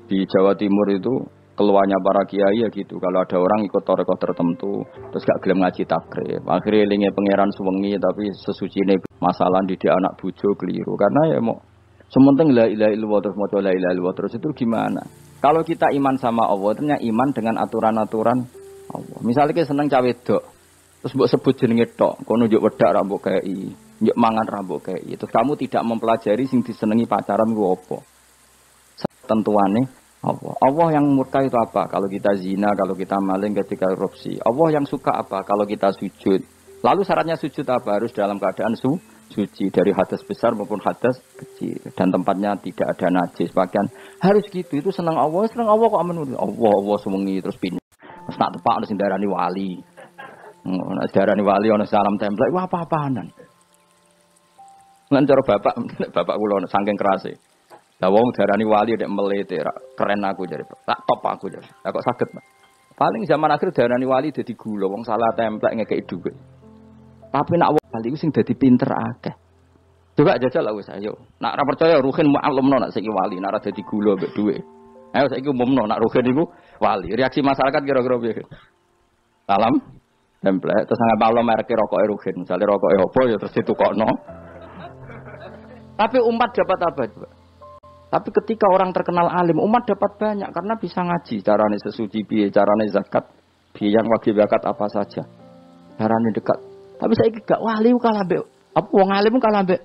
Di Jawa Timur itu keluarnya para kiai ya gitu. Kalau ada orang ikut torekoh tertentu, terus gak gelem ngaji takrib. Akhirnya elinge pangeran suwengi tapi sesucine masalah didik anak bojo keliru. Karena ya mau sementing la ilaha illallah terus maca la ilaha illallah terus itu gimana? Kalau kita iman sama Allah, ternyata iman dengan aturan-aturan Allah. Misalnya kita seneng cawe wedok, terus mbok sebut jenenge tok, kono njuk wedak ra mbok kei, njuk mangan ra mbok kei. Terus kamu tidak mempelajari sing disenengi pacaran ku apa? Tentuane Allah. Allah yang murka itu apa? Kalau kita zina, kalau kita maling, ketika korupsi. Allah yang suka apa? Kalau kita sujud. Lalu syaratnya sujud apa? Harus dalam keadaan suci dari hadas besar maupun hadas kecil dan tempatnya tidak ada najis. Bahkan harus gitu. Itu senang Allah kok menurut Allah sewengi terus pindah. Terus nak tepak ana sing darani wali. Ana darani wali ana salam template wah apa-apaanan. Lan cara bapak kula saking kerase. Lah wong darani wali nek melete keren aku jare. Tak top aku jare. Lah kok saged, Pak. Paling zaman akhir darani wali dadi gula wong salah template ngekeki dhuwit. Tapi nak wali ku sing dadi pinter akeh. Coba jajal lah wis ayo. Nak ora percaya ruhin mu'allimno nak saiki wali, nak ora dadi gula mbek dhuwit. Ayo saiki umumno nak ruhin iku wali. Reaksi masyarakat kira-kira piye? Salam template terus nggak malam merek rokoke ruhin. Misale rokoke opo ya terus ditukokno. Tapi umat dapat apa coba? Tapi ketika orang terkenal alim, umat dapat banyak karena bisa ngaji. Carane sesuci piye, carane zakat, piye yang wajib zakat apa saja. Carane dekat. Tapi saya gak wali kalah mbek apa wong alim kalah mbek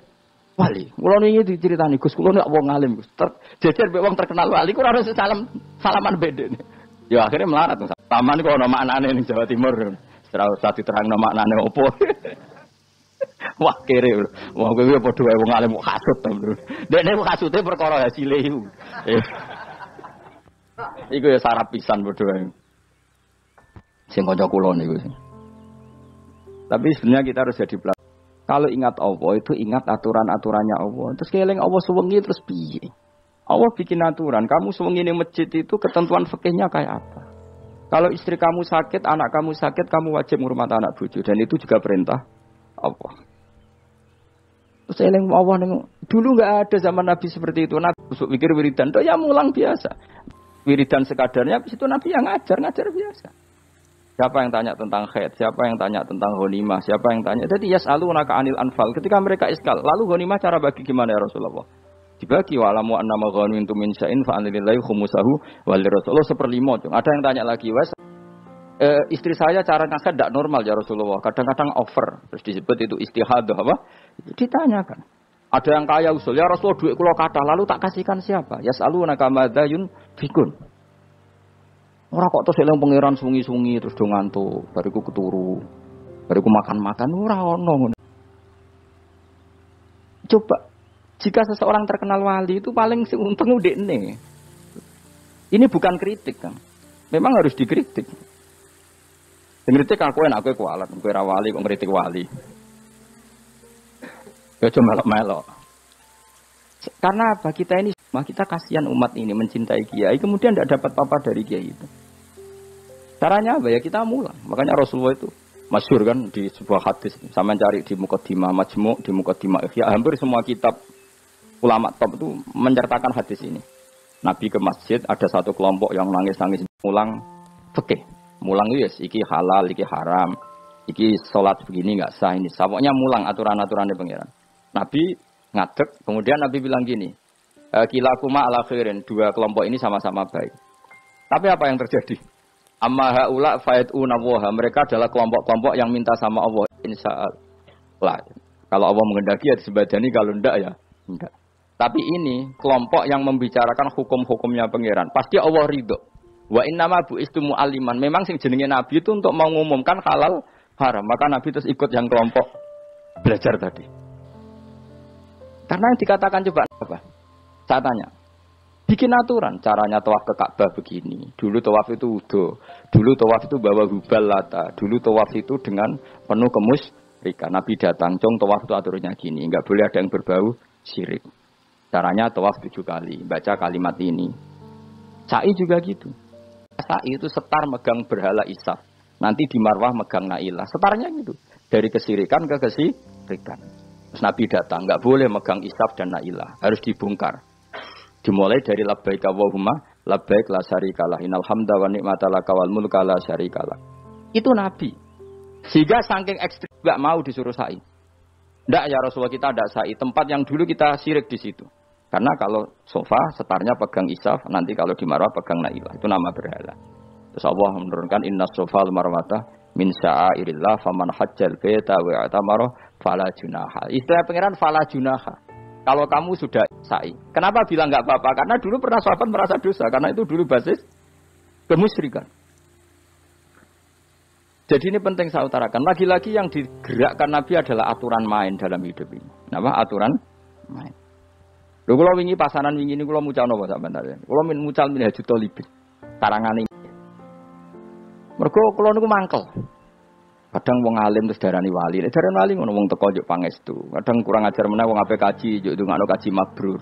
wali. Kula niki diceritani Gus, kula nek wong alim Gus. Jejer mbek wong terkenal wali ku ora salaman bedene. Ya akhirnya melarat. Salaman kok ana maknane ning Jawa Timur. Ora usah diterangno maknane opo. Wah kere. Wong kowe padha wae wong alim kok kasut to, Bro. Dekne kok kasute perkara hasile iku. Iku ya sarap pisan padha wae. Sing kanca kula niku. Tapi sebenarnya kita harus jadi pelajar. Kalau ingat Allah itu ingat aturan-aturannya Allah. Terus keling Allah suwengi terus piye? Allah bikin aturan. Kamu suwengi ning masjid itu ketentuan fikihnya kayak apa? Kalau istri kamu sakit, anak kamu sakit, kamu wajib ngurmat anak bojo dan itu juga perintah Allah. Terus eling Allah dulu enggak ada zaman Nabi seperti itu. Nabi usuk pikir wiridan, ya mulang biasa. Wiridan sekadarnya habis itu Nabi yang ngajar biasa. Siapa yang tanya tentang khaid, siapa yang tanya tentang ghanimah, siapa yang tanya. Jadi yas'alunaka 'anil anfal. Ketika mereka iskal, lalu ghanimah cara bagi gimana ya Rasulullah? Dibagi wa'lamu annama ghanimtum min syai'in fa 'anil lillahi khumsahu wa lirrasul. 1/5. Ada yang tanya lagi, "Was Istri saya cara ngasih tidak normal ya Rasulullah. Kadang-kadang over. Terus disebut itu istihadah apa? Ditanyakan. Ada yang kaya usul ya Rasulullah duit kulo kathah lalu tak kasihkan siapa? Yasalunaka madayun fikun. Ora kok terus eling pangeran sungi-sungi terus do ngantuk, bariku keturu. Bariku makan-makan ora ono. Coba jika seseorang terkenal wali itu paling untung udekne. Ini bukan kritik kan. Memang harus dikritik. Ngritik aku enak aku kualat, kowe ra wali kok ngritik wali. Ya cuma melok-melok. Karena apa? Kita kasihan umat ini mencintai kiai, kemudian tidak dapat apa-apa dari kiai itu. Caranya apa ya? Kita mulang. Makanya Rasulullah itu masyhur kan di sebuah hadis. Sama cari di Muqaddimah Majmu', di Muqaddimah Ihya, hampir semua kitab ulama top itu menyertakan hadis ini. Nabi ke masjid, ada satu kelompok yang nangis-nangis mulang fikih. Mulang itu yes, iki halal, iki haram, iki sholat begini nggak sah ini. Pokoknya mulang aturan-aturannya pengiran. Nabi ngadeg, kemudian Nabi bilang gini, kilakuma ala khairin, dua kelompok ini sama-sama baik. Tapi apa yang terjadi? Amma haula fayatuna waha, mereka adalah kelompok-kelompok yang minta sama Allah insyaallah. Kalau Allah menghendaki ya disebadani, kalau enggak ya enggak. Tapi ini kelompok yang membicarakan hukum-hukumnya pengiran. Pasti Allah ridho. Wa innama bu'istu mu'alliman. Memang sing jenenge Nabi itu untuk mengumumkan halal haram. Maka Nabi terus ikut yang kelompok belajar tadi. Karena yang dikatakan coba apa? Saya tanya. Bikin aturan. Caranya tawaf ke Ka'bah begini. Dulu tawaf itu wudu. Dulu tawaf itu bawa hubal lata. Dulu tawaf itu dengan penuh kemusyrikan. Nabi datang. Cong tawaf itu aturannya gini. Enggak boleh ada yang berbau syirik. Caranya tawaf 7 kali. Baca kalimat ini. Sa'i juga gitu. Sa'i itu setar megang berhala Isaf. Nanti di Marwah megang Nailah. Setarnya gitu. Dari kesirikan ke kesirikan. Terus Nabi datang. Enggak boleh megang Isaf dan Nailah. Harus dibongkar. Dimulai dari labbaik Allahumma labbaik la syarikalah. Innal hamda wa ni'mata laka wal mulka la syarikalah. Itu Nabi. Sehingga saking ekstrim enggak mau disuruh sa'i. Enggak ya Rasulullah, kita ada sa'i. Tempat yang dulu kita syirik di situ. Karena kalau sofa setarnya pegang Isaf, nanti kalau di Marwah pegang Nailah. Itu nama berhala. Terus Allah menurunkan inna sofal marwata min sya'airillah faman hajjal baita wa i'tamara fala junaha. Istilah pengiran fala junaha. Kalau kamu sudah sa'i. Kenapa bilang enggak apa-apa? Karena dulu pernah sahabat merasa dosa. Karena itu dulu basis kemusyrikan. Jadi ini penting saya utarakan. Lagi-lagi yang digerakkan Nabi adalah aturan main dalam hidup ini. Apa? Aturan main. Lho kula wingi pasanan wingi niku kula mucal napa sampean ta? Kula mucal Minhajut Thalibin. Tarangane. Mergo kula niku mangkel. Kadang wong alim terus darani wali. Nek darani wali ngono wong teko njuk pangestu. Kadang kurang ajar meneh wong ape kaji njuk ndongakno kaji mabrur.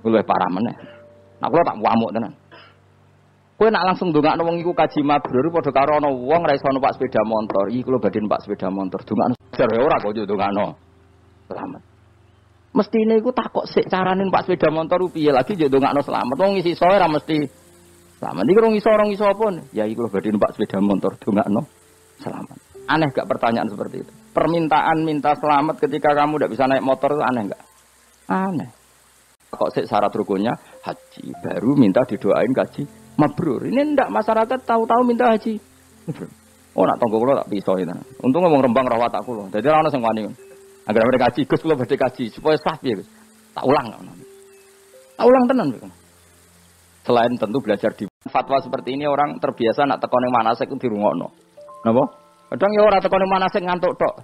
Luwih parah meneh. Nah kula tak wamuk tenan. Kowe nak langsung ndongakno wong iku kaji mabrur padha karo ana wong ra iso numpak sepeda motor. Iki kula badhe numpak sepeda motor. Ndongakno jar ora kok njuk ndongakno. Selamat. Mestine iku takok sik carane numpak sepeda motor piye lagi njuk ndongakno selamat. Wong isi soe ra mesti selamat. Iki rong iso apa? Ya iki kula badhe numpak sepeda motor ndongakno selamat. Aneh gak pertanyaan seperti itu? Permintaan minta selamat ketika kamu tidak bisa naik motor itu aneh gak? Aneh. Kok sik syarat rukunnya haji baru minta didoain haji mabrur. Ini ndak masyarakat tahu-tahu minta haji. Oh nak tonggo kula tak piso itu. Untung ngomong Rembang rawat aku lho. Dadi ora ono sing wani. Agar mereka kaji Gus kula badhe kaji supaya sah piye Gus. Tak ulang kok. Tak ulang tenan kok. Selain tentu belajar di fatwa seperti ini orang terbiasa nak teko ning manasik ku dirungokno. Napa? Kadang ya ora teko ning manasik ngantuk tok.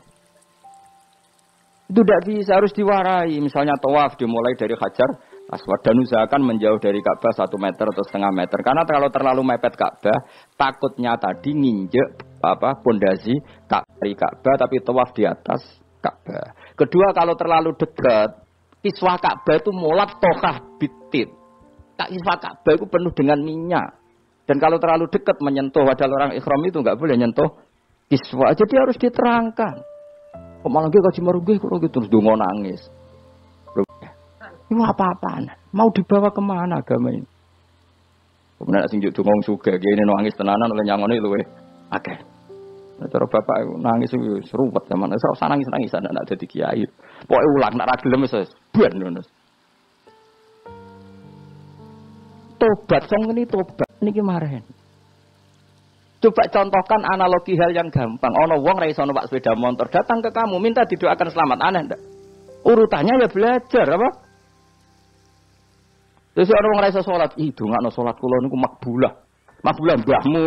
Itu tidak bisa, harus diwarai. Misalnya tawaf dimulai dari Hajar Aswad dan usahakan menjauh dari Ka'bah 1 meter atau setengah meter. Karena kalau terlalu mepet Ka'bah, takutnya tadi nginjek pondasi dari Ka'bah tapi tawaf di atas Ka'bah. Kedua, kalau terlalu dekat, kiswah Ka'bah itu mulat tokah bitit. Kiswah Ka'bah itu penuh dengan minyak. Dan kalau terlalu dekat menyentuh, padahal orang ikhram itu enggak boleh nyentuh kiswah. Jadi harus diterangkan. Kok malah dia kaji marugih kalau gitu terus dongo nangis. Ini apa-apaan? Mau dibawa kemana agama ini? Kemudian sing juk dongo sugih kene nangis tenanan oleh nyangone luwe akeh. Nek cara bapak nangis iku seruwet zaman ora usah nangis-nangisan nek dadi kiai. Pokoke ulang nek ra gelem wis ben ngono. Tobat sing ngene tobat niki marahen. Coba contohkan analogi hal yang gampang. Ono wong ra iso numpak sepeda motor, datang ke kamu minta didoakan selamat, aneh ndak? Urutannya ya belajar apa? Terus ono wong ra iso salat, ih dongakno salat kula niku makbulah. Makbulah mbahmu.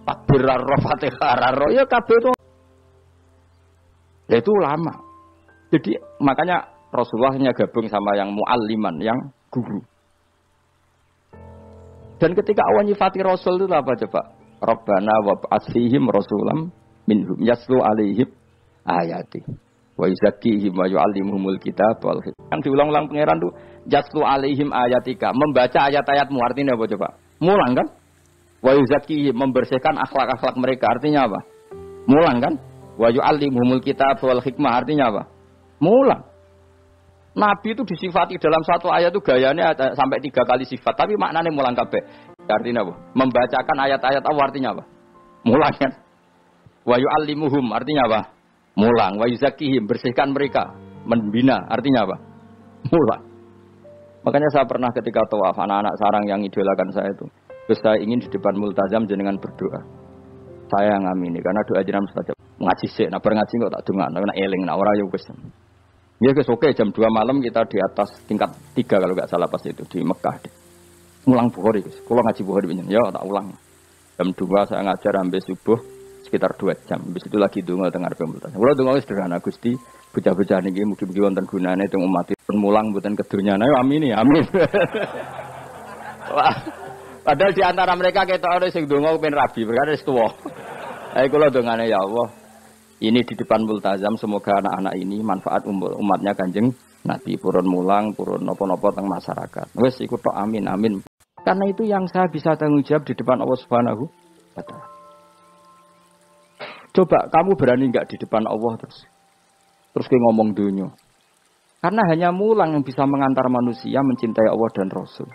Takbir ra Fatihah ra ya kabeh itu. Ya itu ulama. Jadi makanya Rasulullah hanya gabung sama yang mualliman, yang guru. Dan ketika Allah nyifati Rasul itu apa coba? Rabbana wab'ats fihim rasulam minhum yaslu alaihim ayati wa yuzakkihim wa yu'allimuhumul kitab wal hikmah. Yang diulang-ulang pangeran tuh yaslu alaihim ayatika, membaca ayat-ayatmu, artinya apa coba? Mulang kan? Wa yuzakkihim, membersihkan akhlak-akhlak mereka, artinya apa? Mulang kan? Wa yu'allimuhumul kitab wal hikmah, artinya apa? Mulang. Nabi itu disifati dalam satu ayat itu gayanya sampai 3 kali sifat, tapi maknanya mulang kabeh. Artinya apa? Membacakan ayat-ayat Allah artinya apa? Mulang kan? Wa yu'allimuhum artinya apa? Mulang. Wa yuzakkihim, bersihkan mereka, membina artinya apa? Mulang. Makanya saya pernah ketika tawaf anak-anak sarang yang idolakan saya itu, terus saya ingin di depan multazam jenengan berdoa. Saya yang ngamini karena doa jenengan mustajab. Ngaji sik, nah bar ngaji kok tak dongakno, nek eling nek ora ya wis. Ya guys, oke, jam 2 malam kita di atas tingkat 3 kalau nggak salah pas itu di Mekah. Ulang Bukhari guys, kalau ngaji Bukhari pinjam, ya tak ulang. Jam 2 saya ngajar sampai subuh sekitar 2 jam. Habis itu lagi donga teng arep multazam. Kula donga wis sederhana Gusti, bocah-bocah niki mugi-mugi wonten gunane teng umat pun mulang mboten kedonyan. Ayo amin ya, amin. Padahal di antara mereka ketok ana sing donga pengen rabi, perkara wis tuwa. Ayo kula dongane ya Allah. Ini di depan multazam, semoga anak-anak ini manfaat umatnya Kanjeng Nabi, purun mulang, purun nopo-nopo teng masyarakat. Wes ikut tok amin amin. Karena itu yang saya bisa tanggung jawab di depan Allah Subhanahu wa taala. Coba kamu berani enggak di depan Allah terus kayak ngomong dunia. Karena hanya mulang yang bisa mengantar manusia mencintai Allah dan Rasul.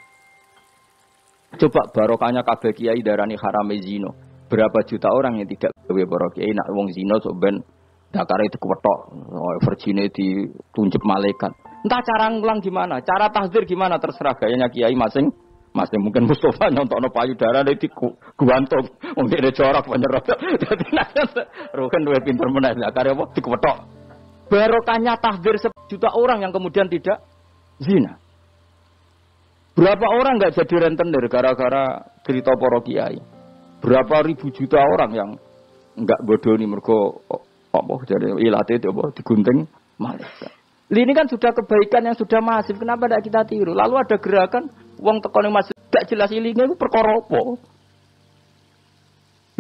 Coba barokahnya kabeh kiai darani harame zina. Berapa juta orang yang tidak gawe para kiai nak wong zina sok ben dakare dikwetok, virgine ditunjuk malaikat. Entah cara ngulang gimana, cara tahdzir gimana terserah gayanya kiai masing. Mungkin Mustafa nyontokno payudara nek diguantung, wong dene jorok penyerot. Dadi nek roken duwe pinter meneh dakare apa dikwetok. Barokahnya tahdzir 1 juta orang yang kemudian tidak zina. Berapa orang enggak jadi rentenir gara-gara cerita para kiai? Berapa ribu juta orang yang enggak bodoni mergo apa jadi ilate itu apa digunting malaikat. Ini kan sudah kebaikan yang sudah masif, kenapa tidak kita tiru? Lalu ada gerakan wong teko ning masjid gak jelas ilinge itu perkara apa?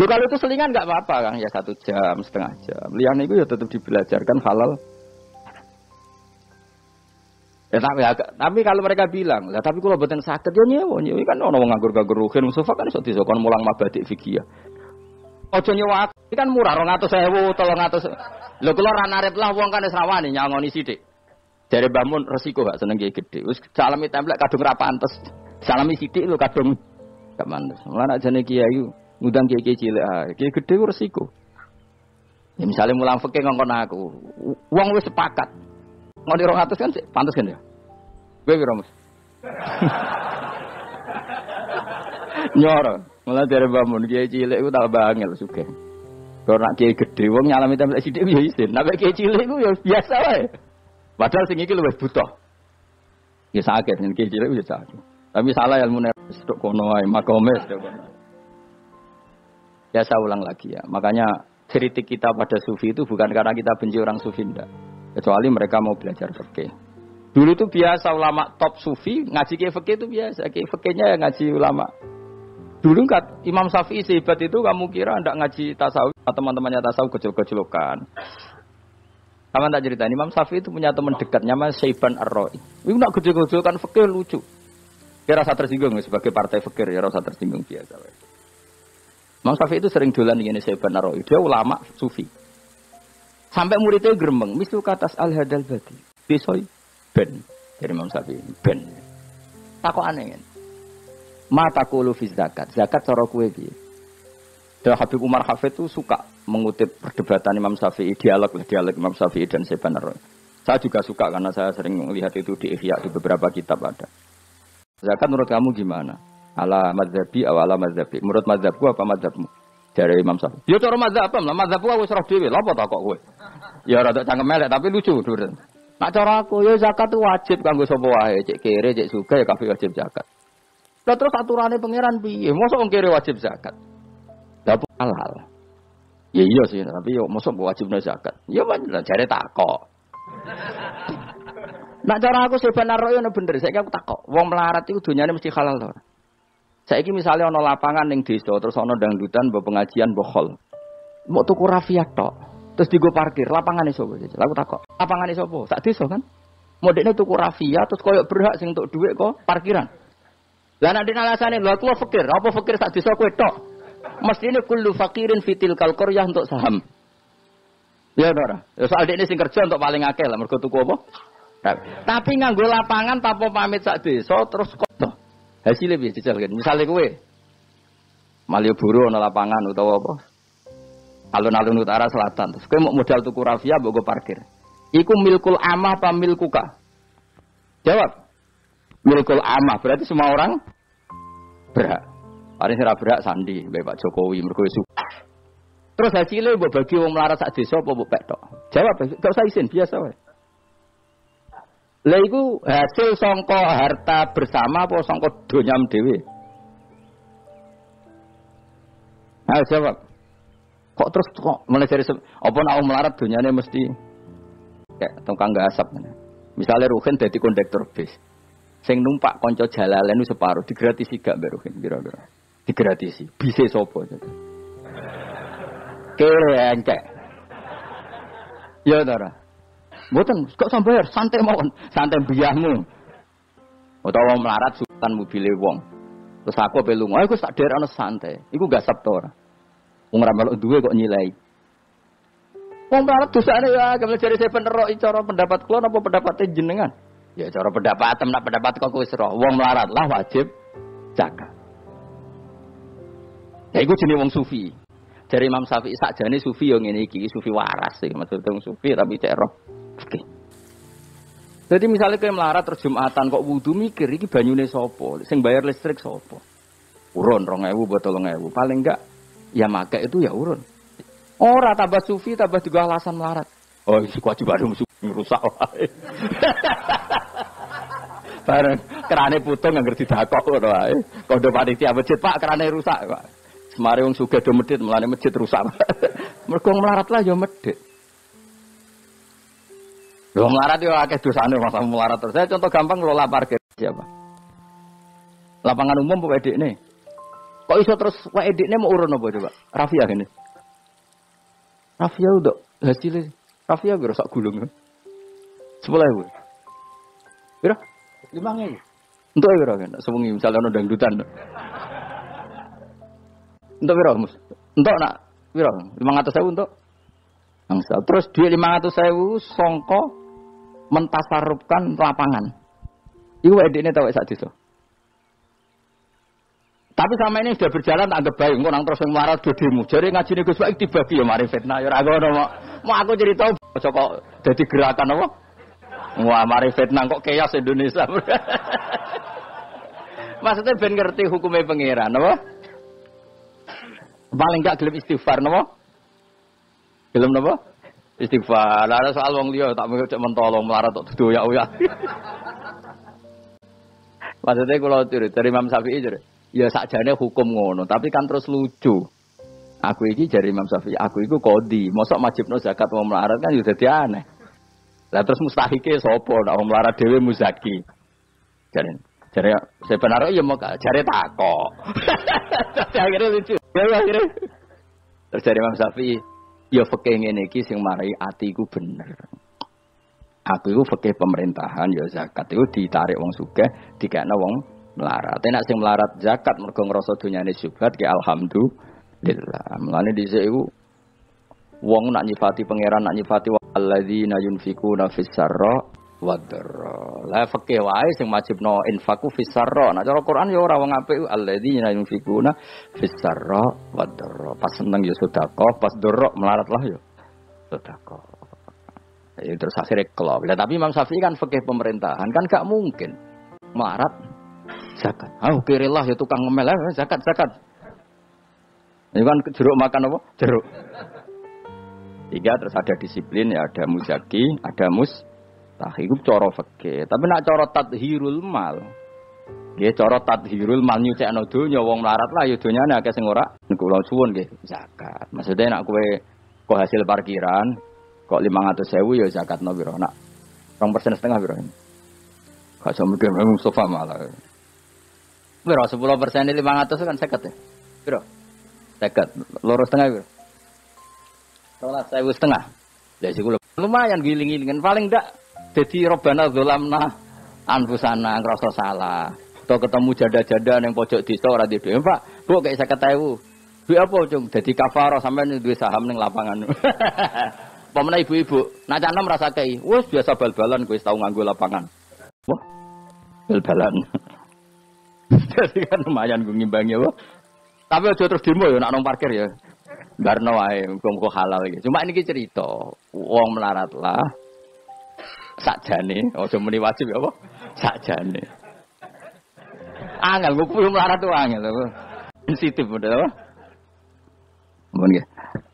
Lho kalau itu selingan enggak apa-apa Kang, ya 1 jam, setengah jam. Liyane itu ya tetap dibelajarkan halal. Ya, tapi kalau mereka bilang, lah tapi kalau boten saged yo nyewa kan ono wong nganggur-nganggur ruhin Mustafa kan iso disokon mulang mabadik fikih. Aja nyewa kan murah 200.000, 300. Lho kula ra narep lah wong kan wis rawani nyangoni sithik. Jare Mbah Mun resiko gak seneng kiai gedhe. Wis salami templek kadung ra pantes. Salami sithik lho kadung gak pantes. Mulane ajane kiai ngundang kiai cilik ae. Kiai gedhe ku resiko. Ya misale mulang fikih ngongkon aku. Wong wis sepakat. Ngoni 200 kan pantes kan ya? Kowe piro, Mas? Nyoro. Mulai dari bangun kiai cilik iku tak bangel sugih. Kalau nak kiai gede wong nyalami templek sithik ya isin. Nek kiai cilik iku ya biasa wae. Padahal sing iki luwih butuh. Ya sakit nek kiai cilik ya sakit. Tapi salah ilmune stok kono wae makome stok kono. Ya saya ulang lagi ya. Makanya kritik kita pada sufi itu bukan karena kita benci orang sufi ndak. Kecuali mereka mau belajar fikih. Dulu itu biasa ulama top sufi ngaji kiai fikih itu biasa. Kiai fikihnya ya ngaji ulama. Dulu kan Imam Syafi'i sehebat itu kamu kira ndak ngaji tasawuf, teman-temannya tasawuf gejol-gejolokan. Kamu tak ceritain Imam Syafi'i itu punya teman dekat namanya Syaiban Ar-Ra'i. Itu nak gejol-gejolokan fikih lucu. Dia rasa tersinggung sebagai partai fikih ya rasa tersinggung biasa. Imam Syafi'i itu sering dolan ngene Syaiban Ar-Ra'i. Dia ulama sufi. Sampai muridnya gremeng, mislu katas al-hadal badi. Besoi ben dari Imam Syafi'i, ben. Takok aneh kan. Mata kulu fi zakat. Zakat cara kowe piye? Dan Habib Umar Hafid itu suka mengutip perdebatan Imam Syafi'i, dialog Imam Syafi'i dan Syaiban Ar-Ra'i. Saya juga suka karena saya sering melihat itu di Ihya di beberapa kitab ada. Zakat menurut kamu gimana? Ala mazhabi atau ala mazhabi? Menurut mazhabku apa mazhabmu? Dari Imam Syafi'i. Ya cara mazhab lah, mazhab aku wis roh dhewe, lha apa tak kok kowe? Ya rada cangkem elek tapi lucu, Dur. Nak cara aku ya zakat itu wajib kanggo sapa wae, cek kere, cek sugih ya kabeh wajib zakat. Lah terus aturane pangeran piye? Mosok wong kere wajib zakat. Lah halal. Ya iya sih, tapi yo mosok wajibna zakat. Ya pancen jare takok. Nak cara aku sebenarnya royo bener, saiki aku takok. Wong melarat iku donyane mesti halal to. Saiki misalnya ana lapangan ning desa terus ana dangdutan mbok pengajian mbok hol. Mbok tuku rafiat tok. Terus digo parkir, lapangane sapa? Aku takok. Lapangane sapa? Sak desa kan. Modekne tuku rafiat terus koyo berhak sing entuk dhuwit kok parkiran. Lah nek dene alasane lho aku fakir, apa fakir sak desa kowe tok? Mestine kullu fakirin fitil qaryah untuk saham. Ya ora. Ya soal dekne sing kerja untuk paling akeh lah mergo tuku apa? Tapi nganggo lapangan tanpa pamit sak desa terus kok hasilnya piye jajal kan. Misale kowe Malioboro ana lapangan utawa apa? Alun-alun utara selatan. Terus kowe mau modal tuku rafia mbok go parkir. Iku milkul amah apa milkuka? Jawab. Milkul amah berarti semua orang berhak. Paling ora berhak sandi mbek Pak Jokowi mergo suka. Terus hasilnya mbok bagi wong melarat sak desa apa mbok pek tok? Jawab, gak usah izin biasa wae. Lah iku hasil sangka harta bersama apa sangka donyam dhewe? Ayo jawab. Kok terus kok mulai dari apa nak melarat donyane mesti kayak tukang gasap. Misalnya Ruhin dadi kondektor bis. Sing numpak kanca jalalen separuh digratisi gak mbek Ruhin kira-kira. Digratisi. Bise sapa? Kere engkek. Ya ora. Mboten, kok sambayar santai mawon, santai biyahmu. Utawa melarat sultan mobile wong. Terus aku ape lunga, aku tak derekno santai. Iku gasap to ora? Wong ora melok duwe kok nyilai. Wong melarat dosane ya, gamel jare saya penerok cara pendapat kula napa pendapat jenengan? Ya cara pendapat nak pendapat kok wis roh. Wong melarat lah wajib zakat. Ya iku jenenge wong sufi. Jare Imam Syafi'i sakjane sufi yo ngene iki, sufi waras sih, maksudnya wong sufi tapi cek roh. Oke. Jadi misalnya kayak melarat terus Jumatan kok wudu mikir iki banyune sapa? Sing bayar listrik sapa? Urun 2.000 buat 3.000. Paling enggak ya make itu ya urun. Ora tambah sufi tambah juga alasan melarat. Oh, iki kewajiban sufi rusak wae. Bareng kerane putung ngerti dakok ngono wae. Kondo panitia masjid Pak kerane rusak Pak. Semare wong sugih do medhit melane masjid rusak. Mergo melarat lah ya medhit. Lho melarat yo akeh dosane masa melarat terus. Saya contoh gampang ngelola parkir siapa? Lapangan umum kok edekne. Kok iso terus wae edekne mau urun apa coba? Rafia gini. Rafia udah hasilnya. Rafia gue rusak gulung. 10.000. Pira? 5.000. Entuk pira kan? Sewengi misalnya ono dangdutan. Entuk pira, Mus? Entuk nak pira? 500.000 entuk. Angsa. Terus duit 500.000 songko mentasarrufkan lapangan. Iku edekne tau sak desa. Tapi sama ini sudah berjalan tak anggap baik. Engko nang terus melarat gedemu. Jare ngajine Gus Baik dibagi ya mari fitnah ya ora ngono mau aku cerita kok dadi gerakan apa? Wah mari fitnah kok keos Indonesia. Maksudnya ben ngerti hukumnya pangeran apa? Paling gak gelem istighfar napa? Gelem napa? Istighfar. Lah soal wong liya tak cek mentolong melarat tok doyak-oyak. Maksudnya kalau dari Imam Syafi'i jare, ya sakjane hukum ngono, tapi kan terus lucu. Aku iki jare Imam Syafi'i, aku iku qadhi, mosok majibno zakat wong melarat kan yo dadi aneh. Lah terus mustahike sapa nek wong melarat dhewe muzaki. Jare sebenarnya ya mau jare takok. Akhirnya lucu. Ya akhirnya terus jare Imam Syafi'i, ya fikih ngene iki sing marai atiku bener. Aku itu fikih pemerintahan ya zakat itu ditarik wong sugih dikekno wong melarat. Nek sing melarat zakat mergo ngrasa dunyane syubhat ki alhamdulillah. Mulane dhisik iku wong nak nyifati pangeran nak nyifati alladzina yunfikuna fis sarra wadharra. Lah fikih wae sing wajibno infaku fis sarra. Nek cara Quran ya ora wong apik alladzina yunfikuna fis sarra wadharra. Pas seneng ya sedekah, pas dorok melarat lah ya sedekah. Ya, terus akhirnya kelop. Ya, tapi Imam Syafi'i kan fikih pemerintahan kan gak mungkin melarat zakat. Kirilah ya tukang ngemel zakat. Ini kan jeruk makan apa? Jeruk. Tiga terus ada disiplin ya, ada muzaki, ada mustahil. Itu cara fikih. Tapi nak cara tadhirul mal. Nggih cara tadhirul mal nyucekno donya wong melarat lah ya donyane akeh sing ora. Kula suwun nggih zakat. Maksudnya nak kowe kok hasil parkiran kok 500.000 ya zakatno piro? Nak 2,5% piro? Gak sampe Mustafa malah. Piro 10% 500 kan 50 ya. Piro? 50. 2,5 piro? 12.500. Lah iku lumayan giling-gilingan paling ndak dadi robana dzalamna anfusana ngrasa salah. Atau ketemu janda-janda yang pojok desa ora di duwe. Pak, Bu kayak 50.000. Duit apa, Cung? Dadi kafarah sampean duwe saham ning lapangan. Pemene ibu-ibu, nak canem rasa kei. Wes biasa bal-balan kowe tau nganggo lapangan. Wah. Bal-balan. Jadi kan lumayan gue ngimbangi apa. Tapi aja terus demo ya nak nang parkir ya. Barno wae muga-muga halal iki. Cuma ini cerita, wong melarat lah. Sakjane, aja muni wajib ya apa? Sakjane. Angel gue kudu melarat tuh angel apa? Sensitif udah apa? Mohon nggih.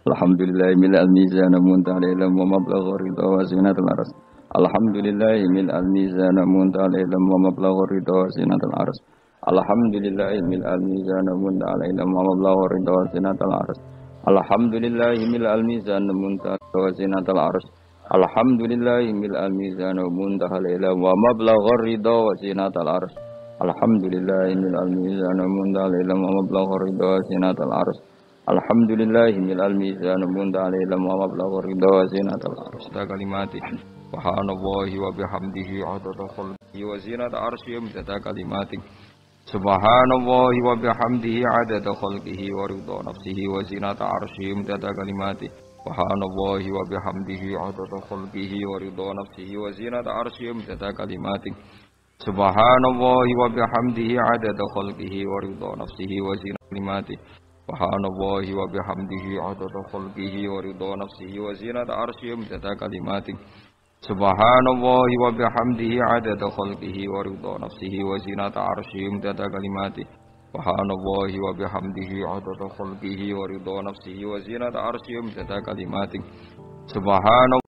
Alhamdulillahil mizan muntaha ilmu wa mablagh ridha wa zinatul arsy. Alhamdulillahil mizan muntaha ilmu wa mablagh ridha wa zinatul arsy. Alhamdulillahil mizan muntaha ilmu wa mablagh ridha wa zinatul arsy. Alhamdulillahil mizan muntaha wa zinatul arsy. Alhamdulillahil mizan muntaha ilmu wa mablagh ridha wa zinatul arsy. Alhamdulillahil mizan muntaha ilmu wa mablagh ridha wa zinatul arsy. Alhamdulillahil mizan muntaha ilmu wa mablagh ridha wa zinatul arsy. Kalimati subhanallahi wa bihamdihi adada khalqihi wa zinata arsyihi wa kalimati subhanallahi wa bihamdihi adada khalqihi wa ridha nafsihi wa zinata arsyihi wa kalimati subhanallahi wa bihamdihi adada khalqihi wa ridha nafsihi wa zinata arsyihi wa kalimati subhanallahi wa bihamdihi adada khalqihi wa ridha nafsihi wa zinata kalimati subhanallahi wa bihamdihi adada khalqihi wa ridha nafsihi wa zinata arsyihi wa kalimati subhanallahi wa bihamdihi adada khalqihi wa ridha nafsihi wa zinata arsyihi wa kalimati subhanallahi wa bihamdihi adada khalqihi wa ridha nafsihi wa zinata arsyihi wa kalimati subhanallahi